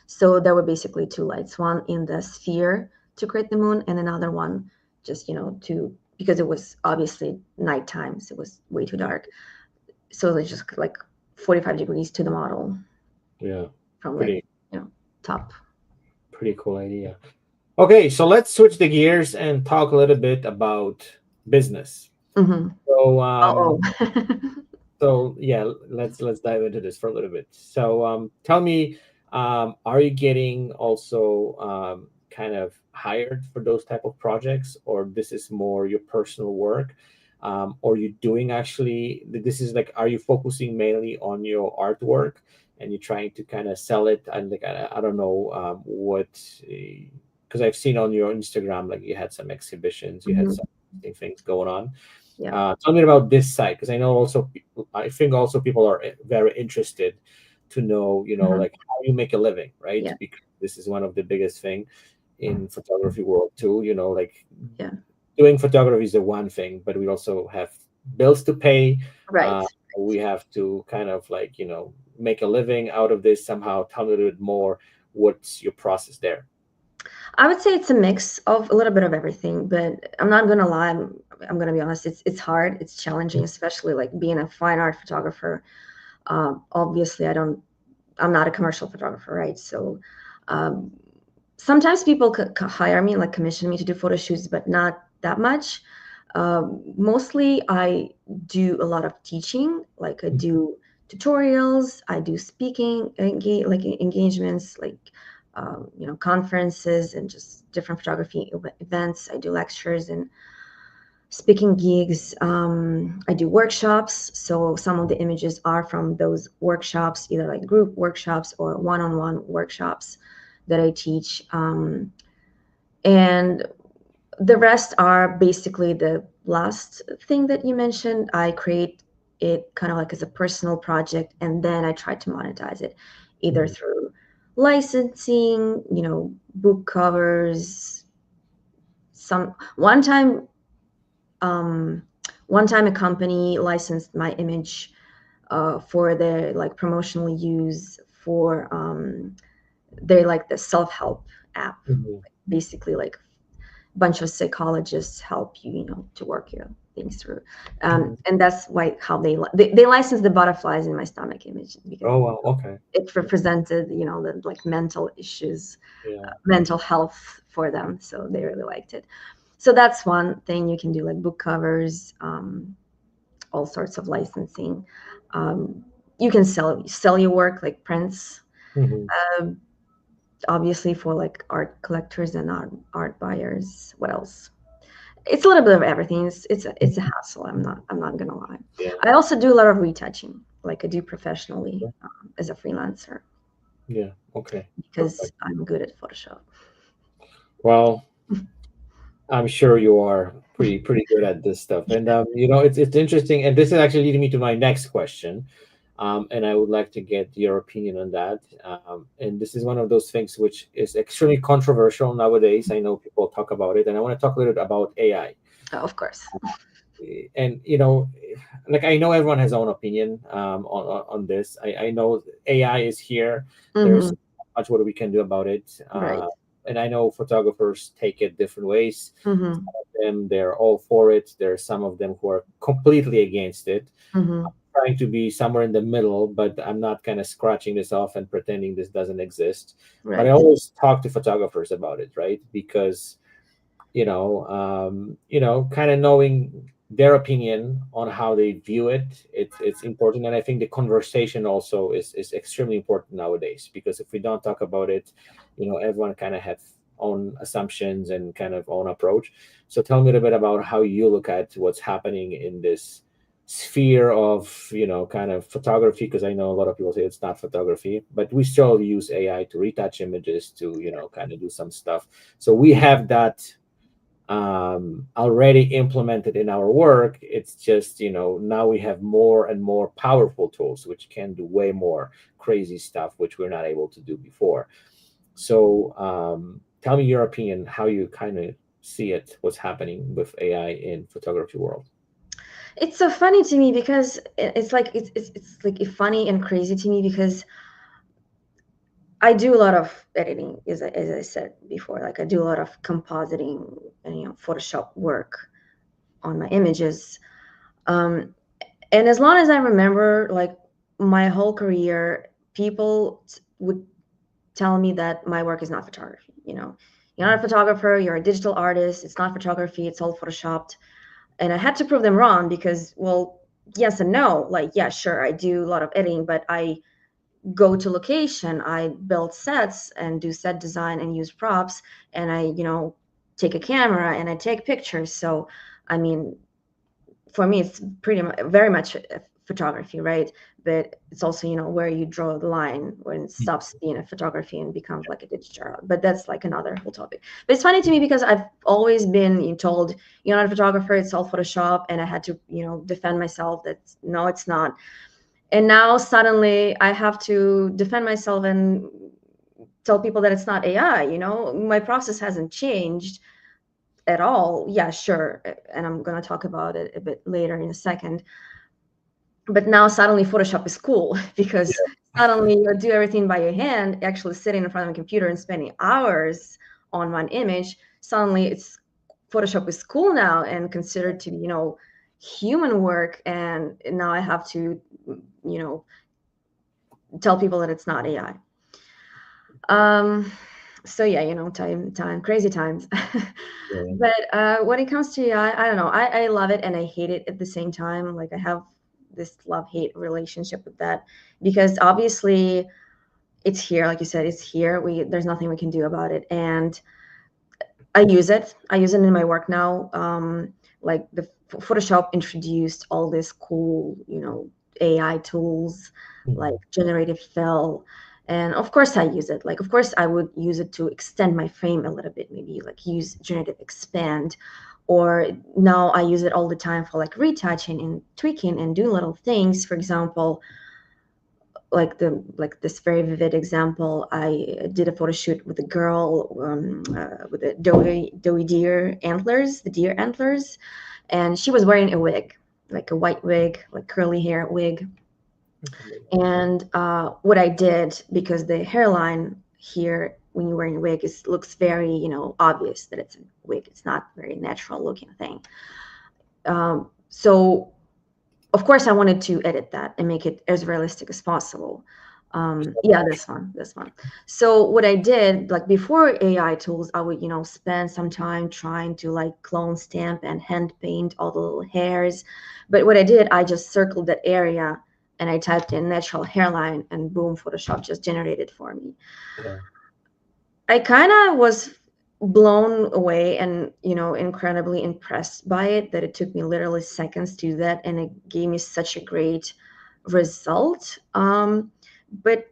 So there were basically two lights, one in the sphere to create the moon, and another one just to because it was obviously nighttime, so it was way too dark. So they just like 45 degrees to the model Yeah. from like Pretty top. pretty cool idea. Okay, so let's switch the gears and talk a little bit about business. Mm-hmm. So Oh, so yeah, let's dive into this for a little bit. So tell me, are you getting also kind of hired for those type of projects, or this is more your personal work? Or you doing actually this is like, are you focusing mainly on your artwork and you're trying to kind of sell it? And like I don't know what, because I've seen on your Instagram like you had some exhibitions, you had hmm, some interesting things going on. yeah, Tell me about this site, because I know also I think also people are very interested to know, uh-huh, like how you make a living, right? yeah, Because this is one of the biggest thing in photography world too. Like yeah, doing photography is the one thing, but we also have bills to pay. right. Uh, we have to kind of like make a living out of this somehow. Tell me a little bit more. What's your process there? I would say it's a mix of a little bit of everything, but I'm not gonna lie. I'm gonna be honest. It's hard. It's challenging, especially like being a fine art photographer. Obviously, I'm not a commercial photographer, right? So um, sometimes people hire me, like commission me to do photo shoots, but not that much. Mostly, I do a lot of teaching. Like I do tutorials, I do speaking, like engagements, like conferences and just different photography events. I do lectures and speaking gigs. I do workshops. So some of the images are from those workshops, either like group workshops or one-on-one workshops that I teach. And the rest are basically the last thing that you mentioned. I create it kind of like as a personal project, and then I try to monetize it either Mhm. through licensing, book covers. Some um, one time a company licensed my image for their like promotional use for their like the self-help app, Mhm. basically like bunch of psychologists help you, to work your things through. Mhm. And that's why how they license the butterflies in my stomach image because Oh wow, okay. it represented, the like mental issues, Yeah. mental health for them. So they really liked it. So that's one thing you can do, like book covers, all sorts of licensing. Um, you can sell your work like prints, Hmm. um, obviously for like art collectors and art buyers. What else? It's a little bit of everything. It's a hassle. I'm not gonna lie. Yeah. I also do a lot of retouching, like I do professionally as a freelancer Yeah. Okay. because Perfect. I'm good at Photoshop. Well, I'm sure you are pretty good at this stuff, and it's interesting, and this is actually leading me to my next question, and I would like to get your opinion on that. And this is one of those things which is extremely controversial nowadays. I know people talk about it, and I want to talk a little bit about AI. Of course. and like, I know everyone has own opinion on this. I know AI is here. There's Hmm. much what we can do about it, Right. and I know photographers take it different ways. Hmm. Them, they're all for it. There are some of them who are completely against it. Hmm. Trying to be somewhere in the middle, but I'm not kind of scratching this off and pretending this doesn't exist. But I Right. always talk to photographers about it, right? Because kind of knowing their opinion on how they view it, it's important. And I think the conversation also is extremely important nowadays, because if we don't talk about it, everyone kind of have own assumptions and kind of own approach. So tell me a little bit about how you look at what's happening in this sphere of kind of photography, because I know a lot of people say it's not photography, but we still use AI to retouch images, to kind of do some stuff. So we have that already implemented in our work. It's just, now we have more and more powerful tools which can do way more crazy stuff which we're not able to do before. So tell me your opinion, how you kind of see it, what's happening with AI in photography world. It's so funny to me because it's like it's like funny and crazy to me because I do a lot of editing, as I said before. Like I do a lot of compositing and Photoshop work on my images. Um, and as long as I remember, like my whole career, people would tell me that my work is not photography. You're not a photographer. You're a digital artist. It's not photography. It's all photoshopped. And I had to prove them wrong because, well, yes and no. Like, yeah, sure, I do a lot of editing, but I go to location, I build sets and do set design and use props, and I, take a camera and I take pictures. So, I mean, for me, it's pretty much very much photography, right? But it's also, where you draw the line when it stops being a photography and becomes like a digital art. But that's like another whole topic. But it's funny to me because I've always been told you're not a photographer, it's all Photoshop, and I had to, defend myself that no, it's not. And now suddenly I have to defend myself and tell people that it's not AI. My process hasn't changed at all. Yeah, sure, and I'm going to talk about it a bit later in a second. But now suddenly Photoshop is cool because suddenly you do everything by your hand, actually sitting in front of a computer and spending hours on one image. Suddenly it's Photoshop is cool now and considered to be, human work. And now I have to, you know, tell people that it's not AI. So yeah, time, crazy times. Yeah. But when it comes to AI, I don't know. I love it and I hate it at the same time. Like I have this love-hate relationship with that because obviously it's here. Like you said, it's here. There's nothing we can do about it. And I use it. I use it in my work now. Like the Photoshop introduced all this cool, AI tools like Mhm. generative fill. And of course I use it. Like, of course I would use it to extend my frame a little bit, maybe like use generative expand. Or now I use it all the time for like retouching and tweaking and doing little things. For example, like this very vivid example, I did a photo shoot with a girl with the doe deer antlers, the deer antlers, and she was wearing a wig, like a white wig, like curly hair wig. Okay. And what I did, because the hairline here when you're wearing a wig is looks very obvious that it's a wig, it's not very natural looking thing. So of course I wanted to edit that and make it as realistic as possible. Yeah, this one. So what I did, like before AI tools, I would spend some time trying to like clone stamp and hand paint all the little hairs. But what I did, I just circled that area and I typed in natural hairline and boom, Photoshop just generated for me. Yeah. I kind of was blown away and incredibly impressed by it that it took me literally seconds to do that and it gave me such a great result. But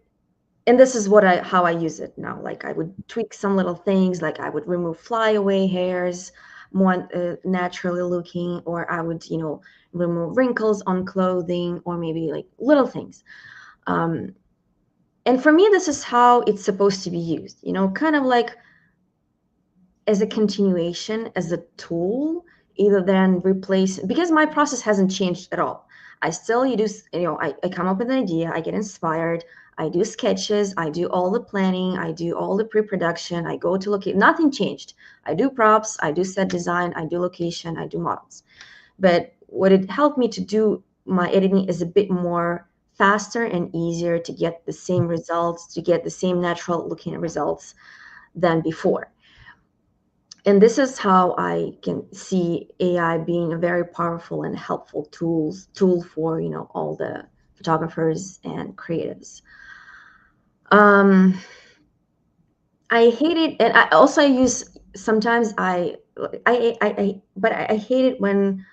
and this is what I how I use it now. Like I would tweak some little things, like I would remove flyaway hairs, more naturally looking, or I would remove wrinkles on clothing, or maybe like little things. Um, and for me, this is how it's supposed to be used. Kind of like as a continuation, as a tool, either than replace, because my process hasn't changed at all. I still, I come up with an idea, I get inspired, I do sketches, I do all the planning, I do all the pre-production, I go to locate, nothing changed. I do props, I do set design, I do location, I do models. But what it helped me to do my editing is a bit more faster and easier to get the same results, to get the same natural looking results than before. And this is how I can see AI being a very powerful and helpful tool for all the photographers and creatives. Um, I hate it, and I also use sometimes I hate it when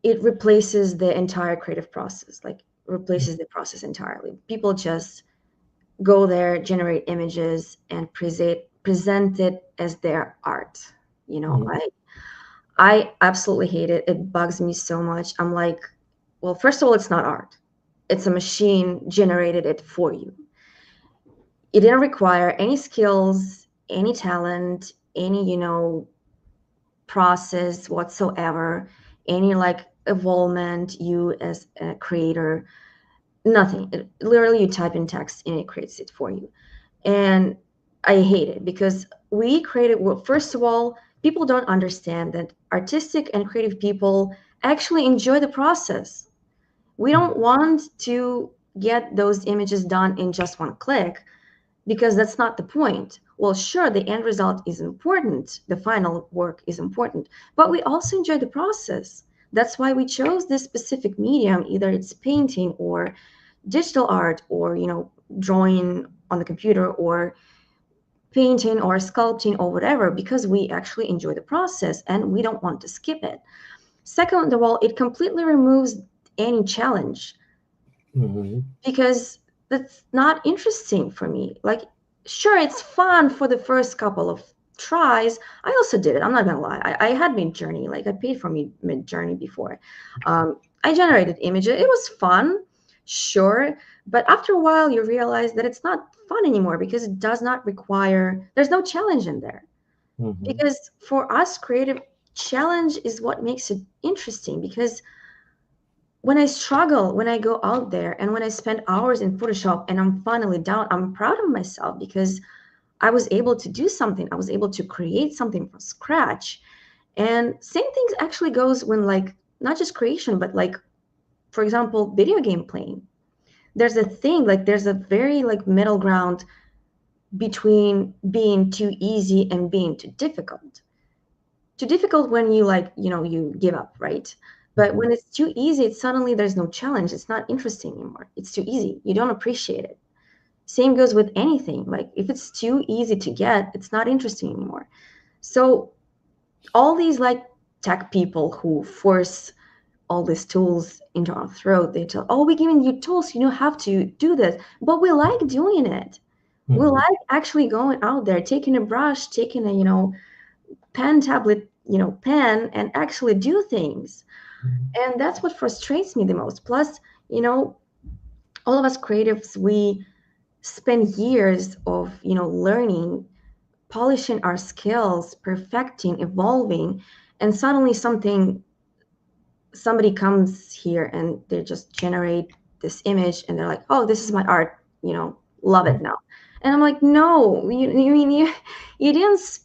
it replaces the entire creative process, like replaces the process entirely. People just go there, generate images, and present it as their art. You know, Mhm. I absolutely hate it. It bugs me so much. I'm like, well, first of all, it's not art. It's a machine generated it for you. It didn't require any skills, any talent, any, process whatsoever, any like evolvement, you as a creator, nothing. Literally, you type in text and it creates it for you. And I hate it because we created, well, first of all, people don't understand that artistic and creative people actually enjoy the process. We don't want to get those images done in just one click because that's not the point. Well, sure, the end result is important, the final work is important, but we also enjoy the process. That's why we chose this specific medium, either it's painting or digital art or, drawing on the computer or painting or sculpting or whatever, because we actually enjoy the process and we don't want to skip it. Second of all, it completely removes any challenge Mhm. because that's not interesting for me. Like, sure, it's fun for the first couple of tries. I also did it. I'm not gonna lie. I had Mid Journey. Like, I paid for Mid Journey before. I generated images. It was fun, sure, but after a while, you realize that it's not fun anymore because it does not require. There's no challenge in there. Mhm. Because for us, creative challenge is what makes it interesting. Because when I struggle, when I go out there and when I spend hours in Photoshop and I'm finally down, I'm proud of myself because I was able to do something. I was able to create something from scratch. And same things actually goes when like not just creation, but like for example, video game playing. There's a thing like there's a very like middle ground between being too easy and being too difficult. Too difficult when you like, you give up, right? But Mhm. when it's too easy, it's suddenly there's no challenge. It's not interesting anymore. It's too easy. You don't appreciate it. Same goes with anything. Like if it's too easy to get, it's not interesting anymore. So all these like tech people who force all these tools into our throat, they tell, oh, we're giving you tools, you don't have to do this. But we like doing it. We Mhm. like actually going out there, taking a brush, taking a, pen tablet, pen and actually do things. Mhm. And that's what frustrates me the most. Plus, you know, all of us creatives, we spend years of, learning, polishing our skills, perfecting, evolving, and suddenly somebody comes here and they just generate this image and they're like, oh, this is my art, love it now. And I'm like, no, you mean you didn't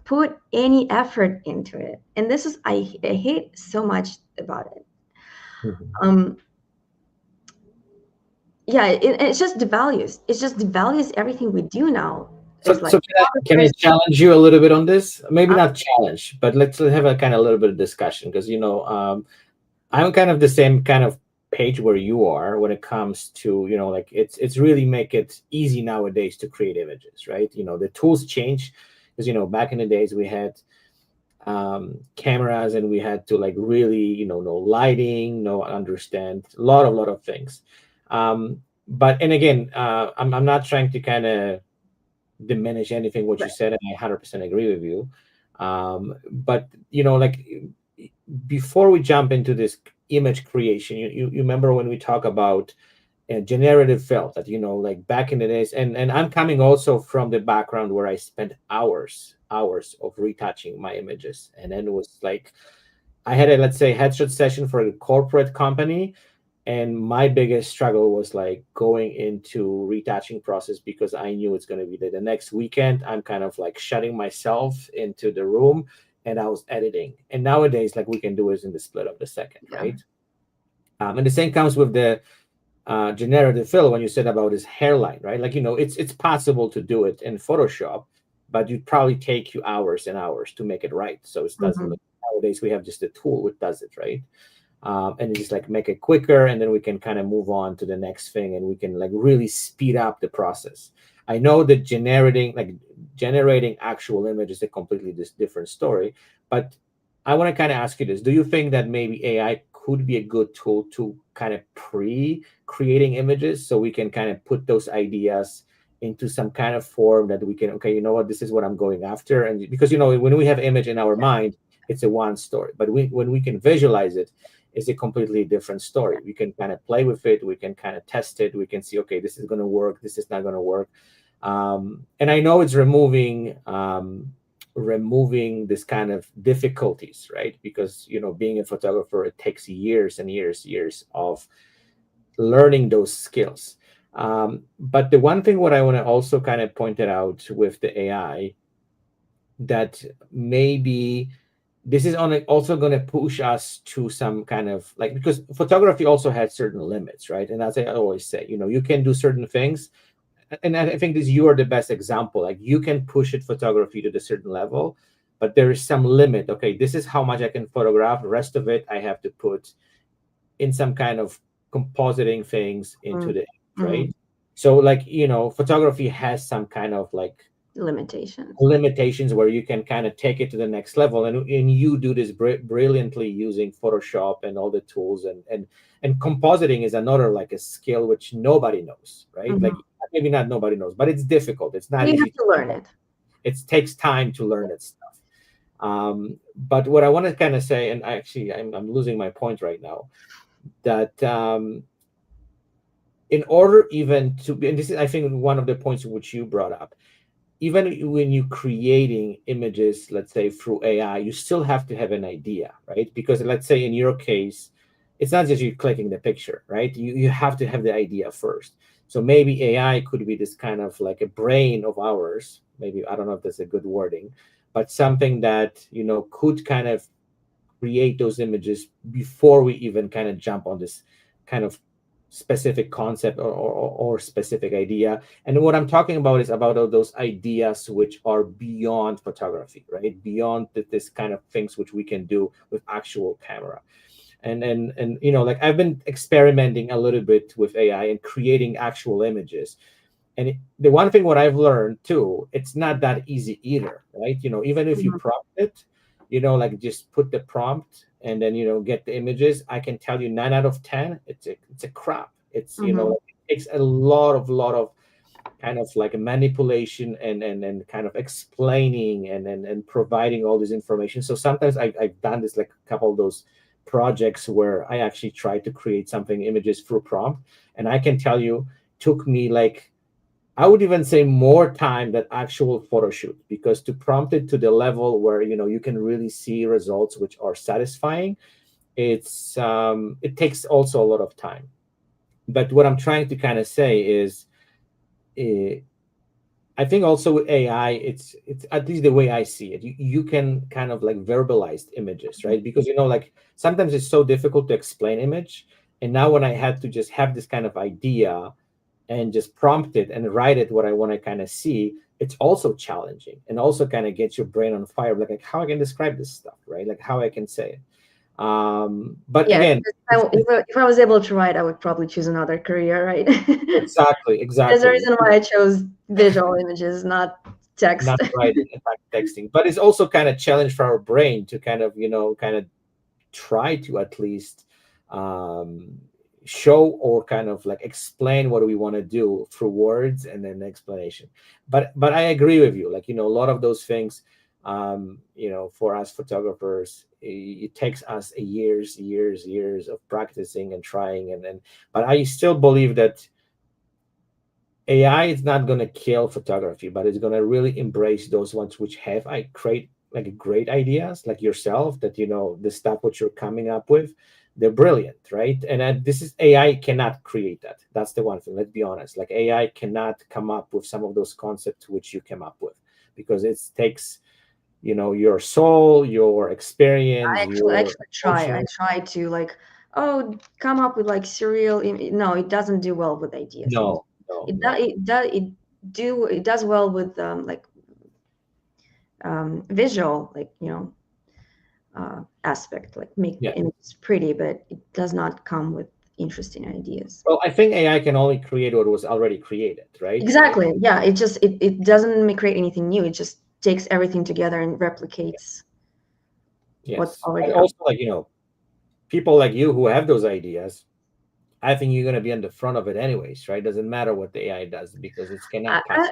put any effort into it. And this is I hate so much about it. Mhm. um yeah, it's just devalues, everything we do now. So, Is like can I photographers. challenge you a little bit on this? Maybe uh, not challenge, but let's have a kind of little bit of discussion because I'm kind of the same kind of page where you are when it comes to like it's really make it easy nowadays to create images, right? The tools change because back in the days we had cameras and we had to like really know lighting, know understand a lot of things. But and again, I'm not trying to kind of diminish anything what you right. said, and I 100% agree with you. But like before we jump into this image creation, you remember when we talk about generative fill that like back in the days, and I'm coming also from the background where I spent hours hours of retouching my images. And then it was like I had a, let's say, headshot session for a corporate company, and my biggest struggle was like going into retouching process because I knew it's going to be the next weekend. I'm kind of like shutting myself into the room, and I was editing. And nowadays, like, we can do it in the split of the second, Yeah. right? And the same comes with the generative fill when you said about his hairline, right? Like, it's possible to do it in Photoshop, but you'd probably take you hours and hours to make it right. So it doesn't. Hmm. Nowadays we have just a tool which does it, right? And just like make it quicker, and then we can kind of move on to the next thing, and we can like really speed up the process. I know that generating actual image is a completely different story, but I want to kind of ask you this: do you think that maybe AI could be a good tool to kind of pre-creating images, so we can kind of put those ideas into some kind of form that we can, okay, you know what, this is what I'm going after? And because when we have image in our mind, it's a one story, but when we can visualize it, is a completely different story. We can kind of play with it. We can kind of test it. We can see, okay, this is going to work. This is not going to work. And I know it's removing this kind of difficulties, right? Because being a photographer, it takes years and years of learning those skills. But the one thing what I want to also kind of point it out with the AI, that maybe this is also going to push us to some kind of like, because photography also has certain limits, right? And as I always say, you can do certain things, and I think this, you are the best example. Like, you can push it photography to the certain level, but there is some limit. Okay, this is how much I can photograph. The rest of it I have to put in some kind of compositing things into the image, Mm-hmm. right? So like, photography has some kind of like Limitations. limitations where you can kind of take it to the next level, and you do this brilliantly using Photoshop and all the tools, and compositing is another like a skill which nobody knows, right? Hmm. Like, maybe not nobody knows, but it's difficult. It's not You have easy to learn it. it takes time to learn that stuff. But what I want to kind of say, and actually I'm losing my point right now, that in order even to be, and this is I think one of the points which you brought up, even when you creating images, let's say through AI, you still have to have an idea, right? Because let's say in your case, it's not just you clicking the picture, right? You have to have the idea first. So maybe AI could be this kind of like a brain of ours. Maybe, I don't know if that's a good wording, but something that could kind of create those images before we even kind of jump on this kind of specific concept, or specific idea. And what I'm talking about is about all those ideas which are beyond photography, right? Beyond this kind of things which we can do with actual camera. And like, I've been experimenting a little bit with AI and creating actual images. And the one thing what I've learned too, it's not that easy either, right? Even if you Mhm. prompt it, like, just put the prompt and then get the images. I can tell you 9 out of 10, it's a crap. It's Mhm. like, it takes a lot of kind of like a manipulation, and kind of explaining, and providing all this information. So sometimes I've done this, like a couple of those projects where I actually tried to create something, images through prompt, and I can tell you, took me like, I would even say, more time than actual photo shoot, because to prompt it to the level where you can really see results which are satisfying, it takes also a lot of time. But what I'm trying to kind of say is, uh, I think also with AI, it's at least the way I see it. You can kind of like verbalize images, right? Because like, sometimes it's so difficult to explain image, and now when I had to just have this kind of idea and just prompt it and write it what I want to kind of see, it's also challenging, and also kind of gets your brain on fire, like how I can describe this stuff, right? Like how I can say it. But Yeah, again, if I was able to write, I would probably choose another career, right? exactly, There's a exactly. reason why I chose visual images, not Not text. writing, in fact, texting. But it's also kind of challenge for our brain to kind of, kind of try to at least um, show, or kind of like explain what we want to do through words and then explanation. But I agree with you. Like, a lot of those things, for us photographers, it takes us years of practicing and trying, and then. But I still believe that AI is not going to kill photography, but it's going to really embrace those ones which have I create like great ideas, like yourself, that the stuff what you're coming up with, they're brilliant, right? And this is AI cannot create that. That's the one thing. Let's be honest. Like AI cannot come up with some of those concepts which you came up with, because it takes your soul, your experience, I your actually try. I emotion. try to like, oh, come up with like surreal. No, it doesn't do well with ideas. No, no, no. It does well with like visual, like aspect, like make the Yeah. images pretty, but it does not come with interesting ideas. Well, I think AI can only create what was already created, right? Exactly. Yeah. It doesn't create anything new. It just takes everything together and replicates what's Yes. already But out. also, like, people like you who have those ideas, I think you're going to be on the front of it anyways, right? Doesn't matter what the AI does, because it I, cannot I, pass.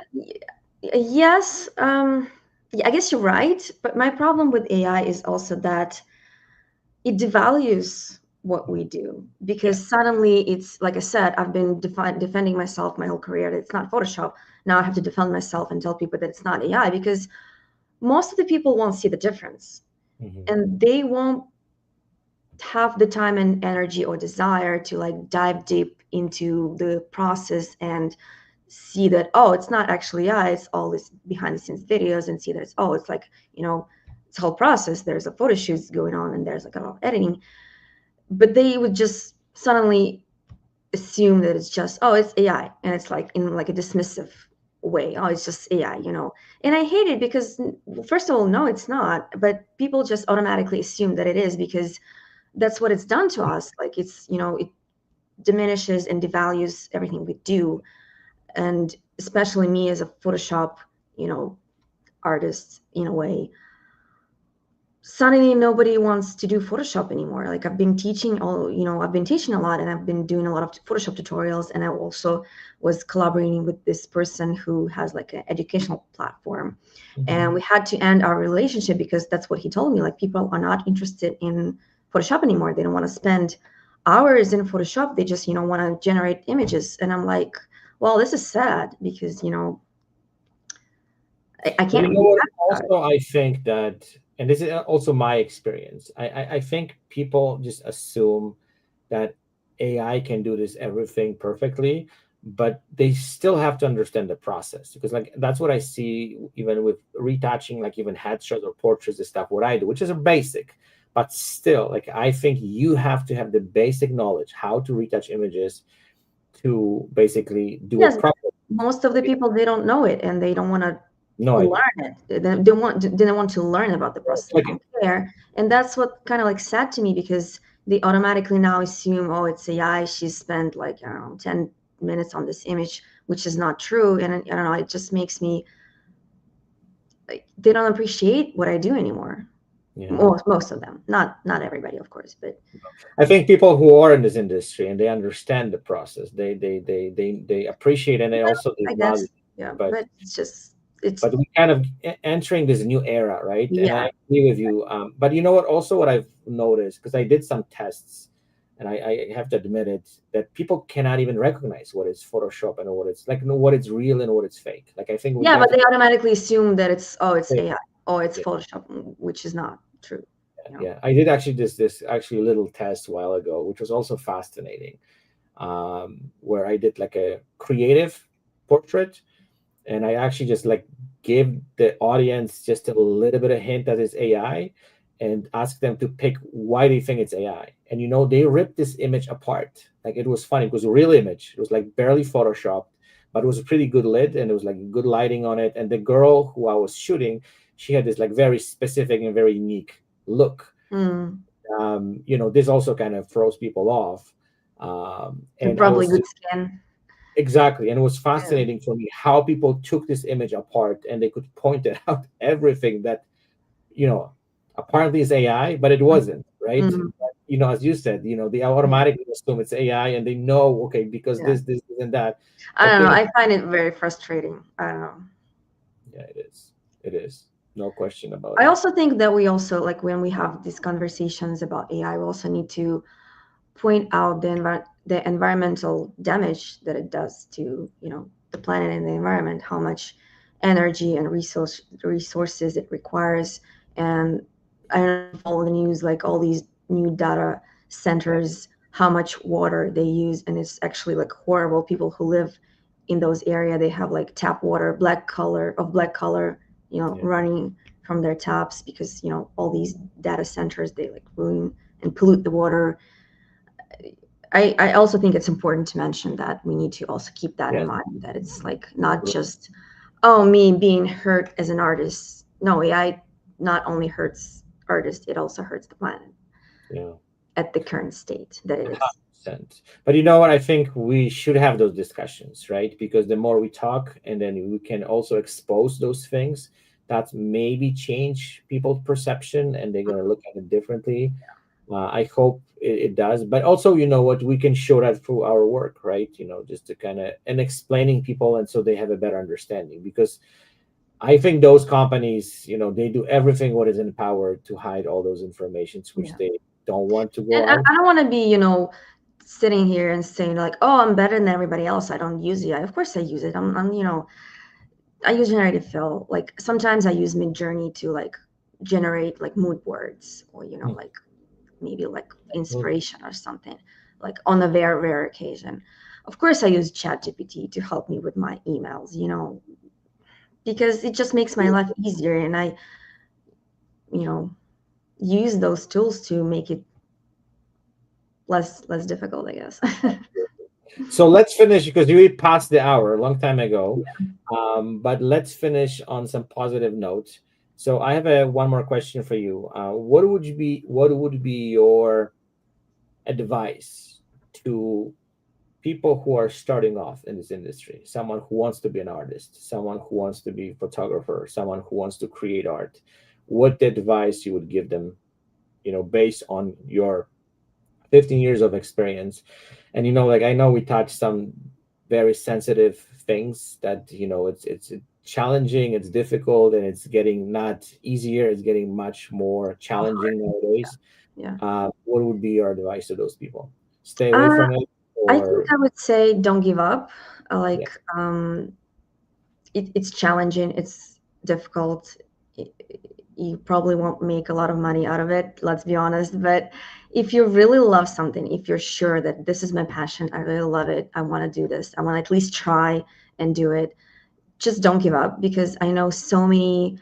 yes. Yeah, I guess you're right. But my problem with AI is also that it devalues what we do, Yeah. because suddenly it's like I said, I've been defending myself my whole career that it's not Photoshop. Now I have to defend myself and tell people that it's not AI, because most of the people won't see the difference, Hmm. and they won't have the time and energy or desire to like dive deep into the process and see that, oh, it's not actually AI, it's all this behind the scenes videos, and see that it's like, it's a whole process, there's a photo shoots going on and there's like a lot of editing. But they would just suddenly assume that it's just, oh, it's AI, and it's like in like a dismissive way, oh, it's just AI. And I hate it because, first of all, no, it's not, but people just automatically assume that it is, because that's what it's done to us. Like, it diminishes and devalues everything we do. And especially me as a Photoshop, you know artist, in a way, suddenly nobody wants to do Photoshop anymore. Like, I've been teaching a lot, and I've been doing a lot of Photoshop tutorials, and I also was collaborating with this person who has like an educational platform. Hmm. And we had to end our relationship because that's what he told me. Like, people are not interested in Photoshop anymore. They don't want to spend hours in Photoshop. They just, want to generate images. And I'm like, well, this is sad because, I But can't you be know what? happy about it. Also, I think that, and this is also my experience. I think people just assume that AI can do this everything perfectly, but they still have to understand the process, because like that's what I see even with retouching, like even headshots or portraits and stuff. What I do, which is a basic, but still, like I think you have to have the basic knowledge how to retouch images to basically do it Yes, properly. most of the Right? people, they don't know it, and they don't want to No idea. learn it. They don't want to learn about the process. They Like, don't care, and that's what kind of like sad to me, because they automatically now assume, oh, it's AI. She spent like, I don't know, 10 minutes on this image, which is not true. And I don't know. It just makes me like, they don't appreciate what I do anymore. yeah. Most of them, not everybody, of course, but I think people who are in this industry and they understand the process, they appreciate, and they also they I value. guess, yeah. But But it's we kind of entering this new era, right? And yeah. I agree with you. But you know what? Also, what I've noticed, because I did some tests, and I have to admit it, that people cannot even recognize what is Photoshop and what it's like, what it's real and what it's fake. Like I think we Yeah, got but to they automatically assume that it's yeah, AI, or it's yeah, Photoshop, which is not true. You know. yeah. I did actually this actually little test a while ago, which was also fascinating, where I did like a creative portrait, and I actually just like give the audience just a little bit of hint that it's AI, and ask them to pick why they think it's AI. And they ripped this image apart. Like it was funny. It was a real image. It was like barely photoshopped, but it was a pretty good lit, and it was like good lighting on it. And the girl who I was shooting, she had this like very specific and very unique look. Mm. This also kind of throws people off. And And I probably was good skin. exactly. And it was Yeah. fascinating for me how people took this image apart, and they could point it out everything that, you know, apparently is AI, but it wasn't, right? Mm. But, as you said, they Yeah. automatically assume it's AI, and they know, okay, because Yeah. this, and that. I But don't know. I find it very frustrating. I don't know. yeah, it is. It is. No question about I it. also think that we also, like, when we have these conversations about AI, we also need to point out the environmental damage that it does to the planet and the environment, how much energy and resources it requires. And I don't know if you follow the news, like all these new data Yeah. centers, how much water they use, and it's actually like horrible. People who live in those area, they have like tap water, black color, Yeah. running from their taps because all these data centers, they like ruin and pollute the water. I also think it's important to mention that we need to also keep that in Yes. mind, that it's like not just, oh, me being hurt as an artist. No, AI not only hurts artists, it also hurts the planet Yeah. at the current state that it is. 100%. But you know what? I think we should have those discussions, right? Because the more we talk, and then we can also expose those things that maybe change people's perception, and they're gonna look at it differently. I hope it does. But also, you know what? We can show that through our work, right? Just to kind of and explaining people, and so they have a better understanding. Because I think those companies, they do everything what is in power to hide all those informations which Yeah. they don't want to go And I, out. I don't want to be, sitting here and saying like, oh, I'm better than everybody else. I don't use AI. Of course I use it. I use generative fill. Like sometimes I use Midjourney to like generate like mood boards, or Hmm. like maybe like Absolutely. inspiration or something, like on a very rare occasion. Of course I use ChatGPT to help me with my emails, because it just makes my life easier, and I, you know, use those tools to make it less difficult, I guess. So let's finish because we passed the hour a long time ago. But let's finish on some positive notes. So I have a one more question for you. What would be your advice to people who are starting off in this industry? Someone who wants to be an artist, someone who wants to be a photographer, someone who wants to create art. What advice you would give them, based on your 15 years of experience? And like I know we touched some very sensitive things that it's challenging, it's difficult, and it's getting not easier, it's getting much more challenging nowadays. Yeah. What would be your advice to those people? Stay away Uh, from it, I think or I would say don't give up. yeah. Like, it's challenging, it's difficult. y- you probably won't make a lot of money out of it, let's be honest, but if you really love something, if you're sure that this is my passion, I really love it, I want to do this, I want to at least try and do it, just don't give up, because I know so many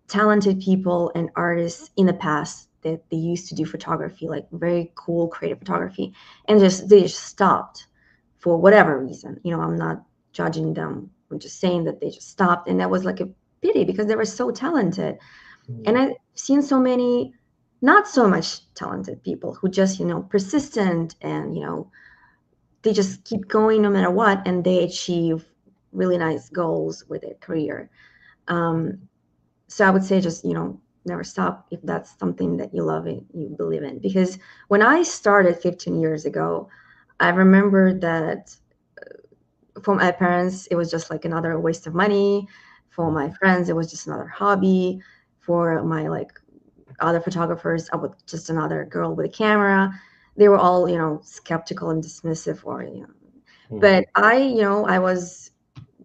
talented people and artists in the past that they used to do photography, like very cool creative photography, and they just stopped for whatever reason. I'm not judging them, I'm just saying that they just stopped, and that was like a pity because they were so talented. And Mm, I've seen so many not so much talented people who just persistent, and they just keep going no matter what, and they achieve really nice goals with their career. um, so I would say just never stop if that's something that you love and you believe in, because when I started 15 years ago, I remember that for my parents it was just like another waste of money, for mm, my friends it was just another hobby, for my like other photographers I was just another girl with a camera. They were all skeptical and dismissive, or mm. but I was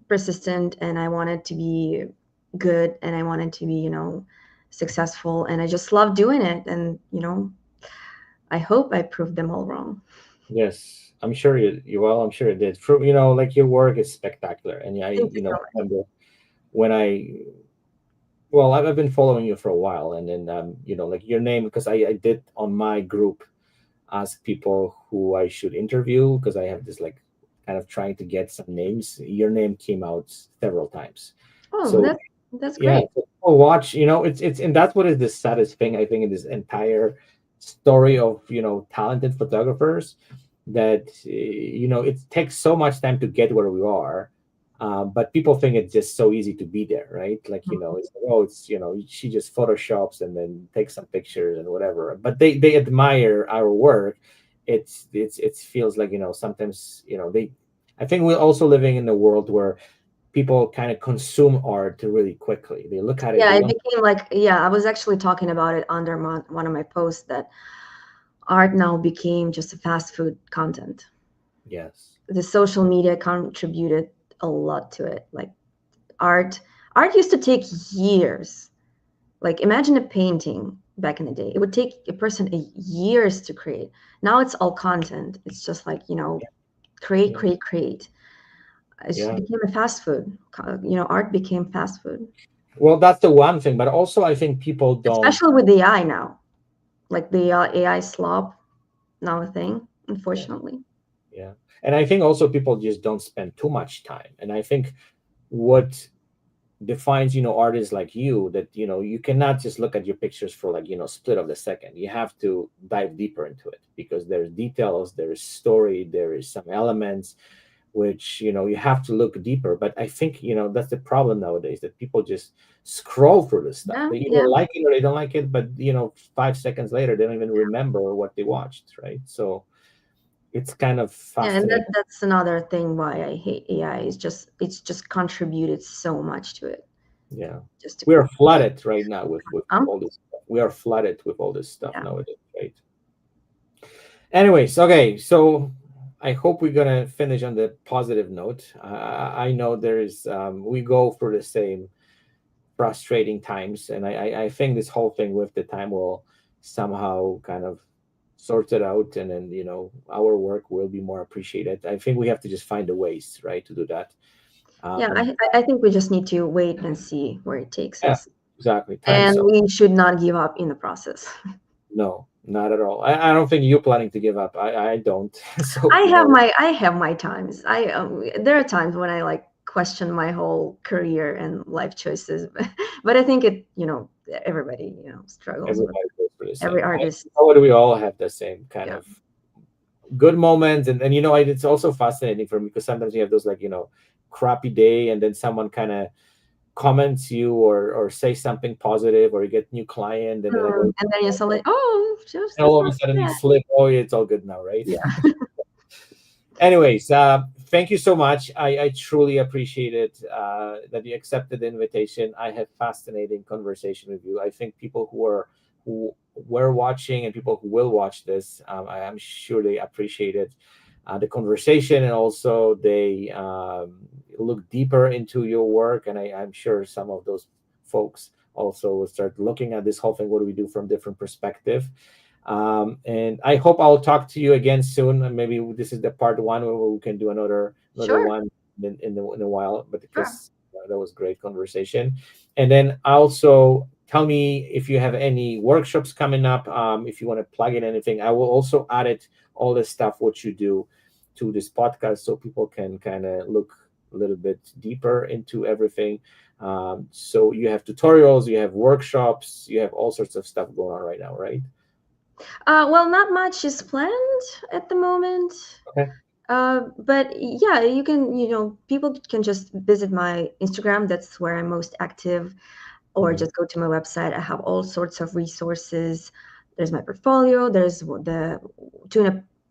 persistent, and I wanted to be good, and I wanted to be, successful, and I just love doing it. And, I hope I proved them all wrong. Yes, I'm sure I'm sure it did. Like your work is spectacular, and I, Thank you so much. remember when I've been following you for a while, and then like your name, because I did on my group ask people who I should interview, because I have this like kind of trying to get some names. Your name came out several times, Oh, so that's yeah, great. so people watch. It's and that's what is the saddest thing I think in this entire story of talented photographers, that it takes so much time to get where we are. But people think it's just so easy to be there, right? Like it's like, oh, it's she just photoshops and then takes some pictures and whatever. But they admire our work. It feels like sometimes they. I think we're also living in a world where people kind of consume art really quickly. They look at it, Yeah, they it don't. became like, yeah, I was actually talking about it under one of my posts, that art now became just a fast food content. Yes. The social media contributed a lot to it. Like art, art used to take years. Like imagine a painting back in the day. It would take a person years to create. Now it's all content. It's just like, create, Yeah, create, create. It yeah. became a fast food. Art became fast food, Well, that's the one thing, but also I think people don't. especially with AI now. Like the AI slop now a thing, Yeah, unfortunately. yeah. And I think also people just don't spend too much time. And I think what defines artists like you, that you cannot just look at your pictures for like split of the second. You have to dive deeper into it because there's details, there is story, there is some elements which you have to look deeper. But I think that's the problem nowadays, that people just scroll through this stuff. Yeah, They either yeah, like it or they don't like it, but 5 seconds later they don't even remember what they watched, right? So it's kind of yeah, and fascinating. that's another thing why I hate AI. Is just it's just contributed so much to it. Yeah, Just to we are flooded right now with um, all this stuff. We are flooded with all this stuff yeah, nowadays, right? Anyways, okay, so I hope we're gonna finish on the positive note. I know there's we go through the same frustrating times, and I think this whole thing with the time will somehow kind of sort it out, and then our work will be more appreciated. I think we have to just find the ways, right, to do that. yeah. Um, I think we just need to wait and see where it takes yeah, us, exactly. and Time's up. we should not give up in the process. No, not at all. I don't think you're planning to give up. I don't. So I have my times. There are times when I like question my whole career and life choices, but I think everybody struggles with everybody goes through the every same. I artist. know that we all have the same kind Yeah. of good moments, and it's also fascinating for me because sometimes you have those like crappy day, and then someone kind of comments you or say something positive, or you get new client, and then like, oh, And then you suddenly, oh, just and that's all of a not sudden you bad. slip. Oh, it's all good now, right? Yeah. Anyways, thank you so much. I truly appreciate it, that you accepted the invitation. I had fascinating conversation with you. I think people who were watching and people who will watch this, I am sure they appreciated the conversation, and also they look deeper into your work. And I'm sure some of those folks also will start looking at this whole thing. What do we do from different perspective? And I hope I'll talk to you again soon. And maybe this is the part one where we can do another Sure. one in a while. But Sure. because that was great conversation. And then also tell me if you have any workshops coming up. If you want to plug in anything, I will also add it all the stuff what you do to this podcast, so people can kind of look a little bit deeper into everything. So you have tutorials, you have workshops, you have all sorts of stuff going on right now, right? Well, not much is planned at the moment. Okay. But yeah, people can just visit my Instagram. That's where I'm most active, or Mhm. just go to my website. I have all sorts of resources. There's my portfolio. There's the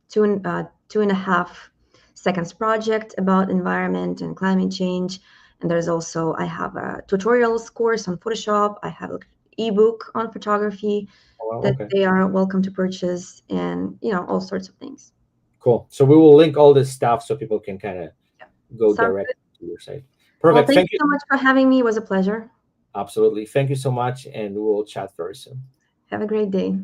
two and a half seconds project about environment and climate change. And there's also I have a tutorials course on Photoshop. I have an ebook on photography Oh, wow, that okay. they are welcome to purchase, and all sorts of things. Cool. So we will link all this stuff so people can kind of Yeah. go Sounds direct good. to your site. Well, Perfect. thank Thank you you. so much for having me. It was a pleasure. Absolutely. Thank you so much. And we will chat very soon. Have a great day.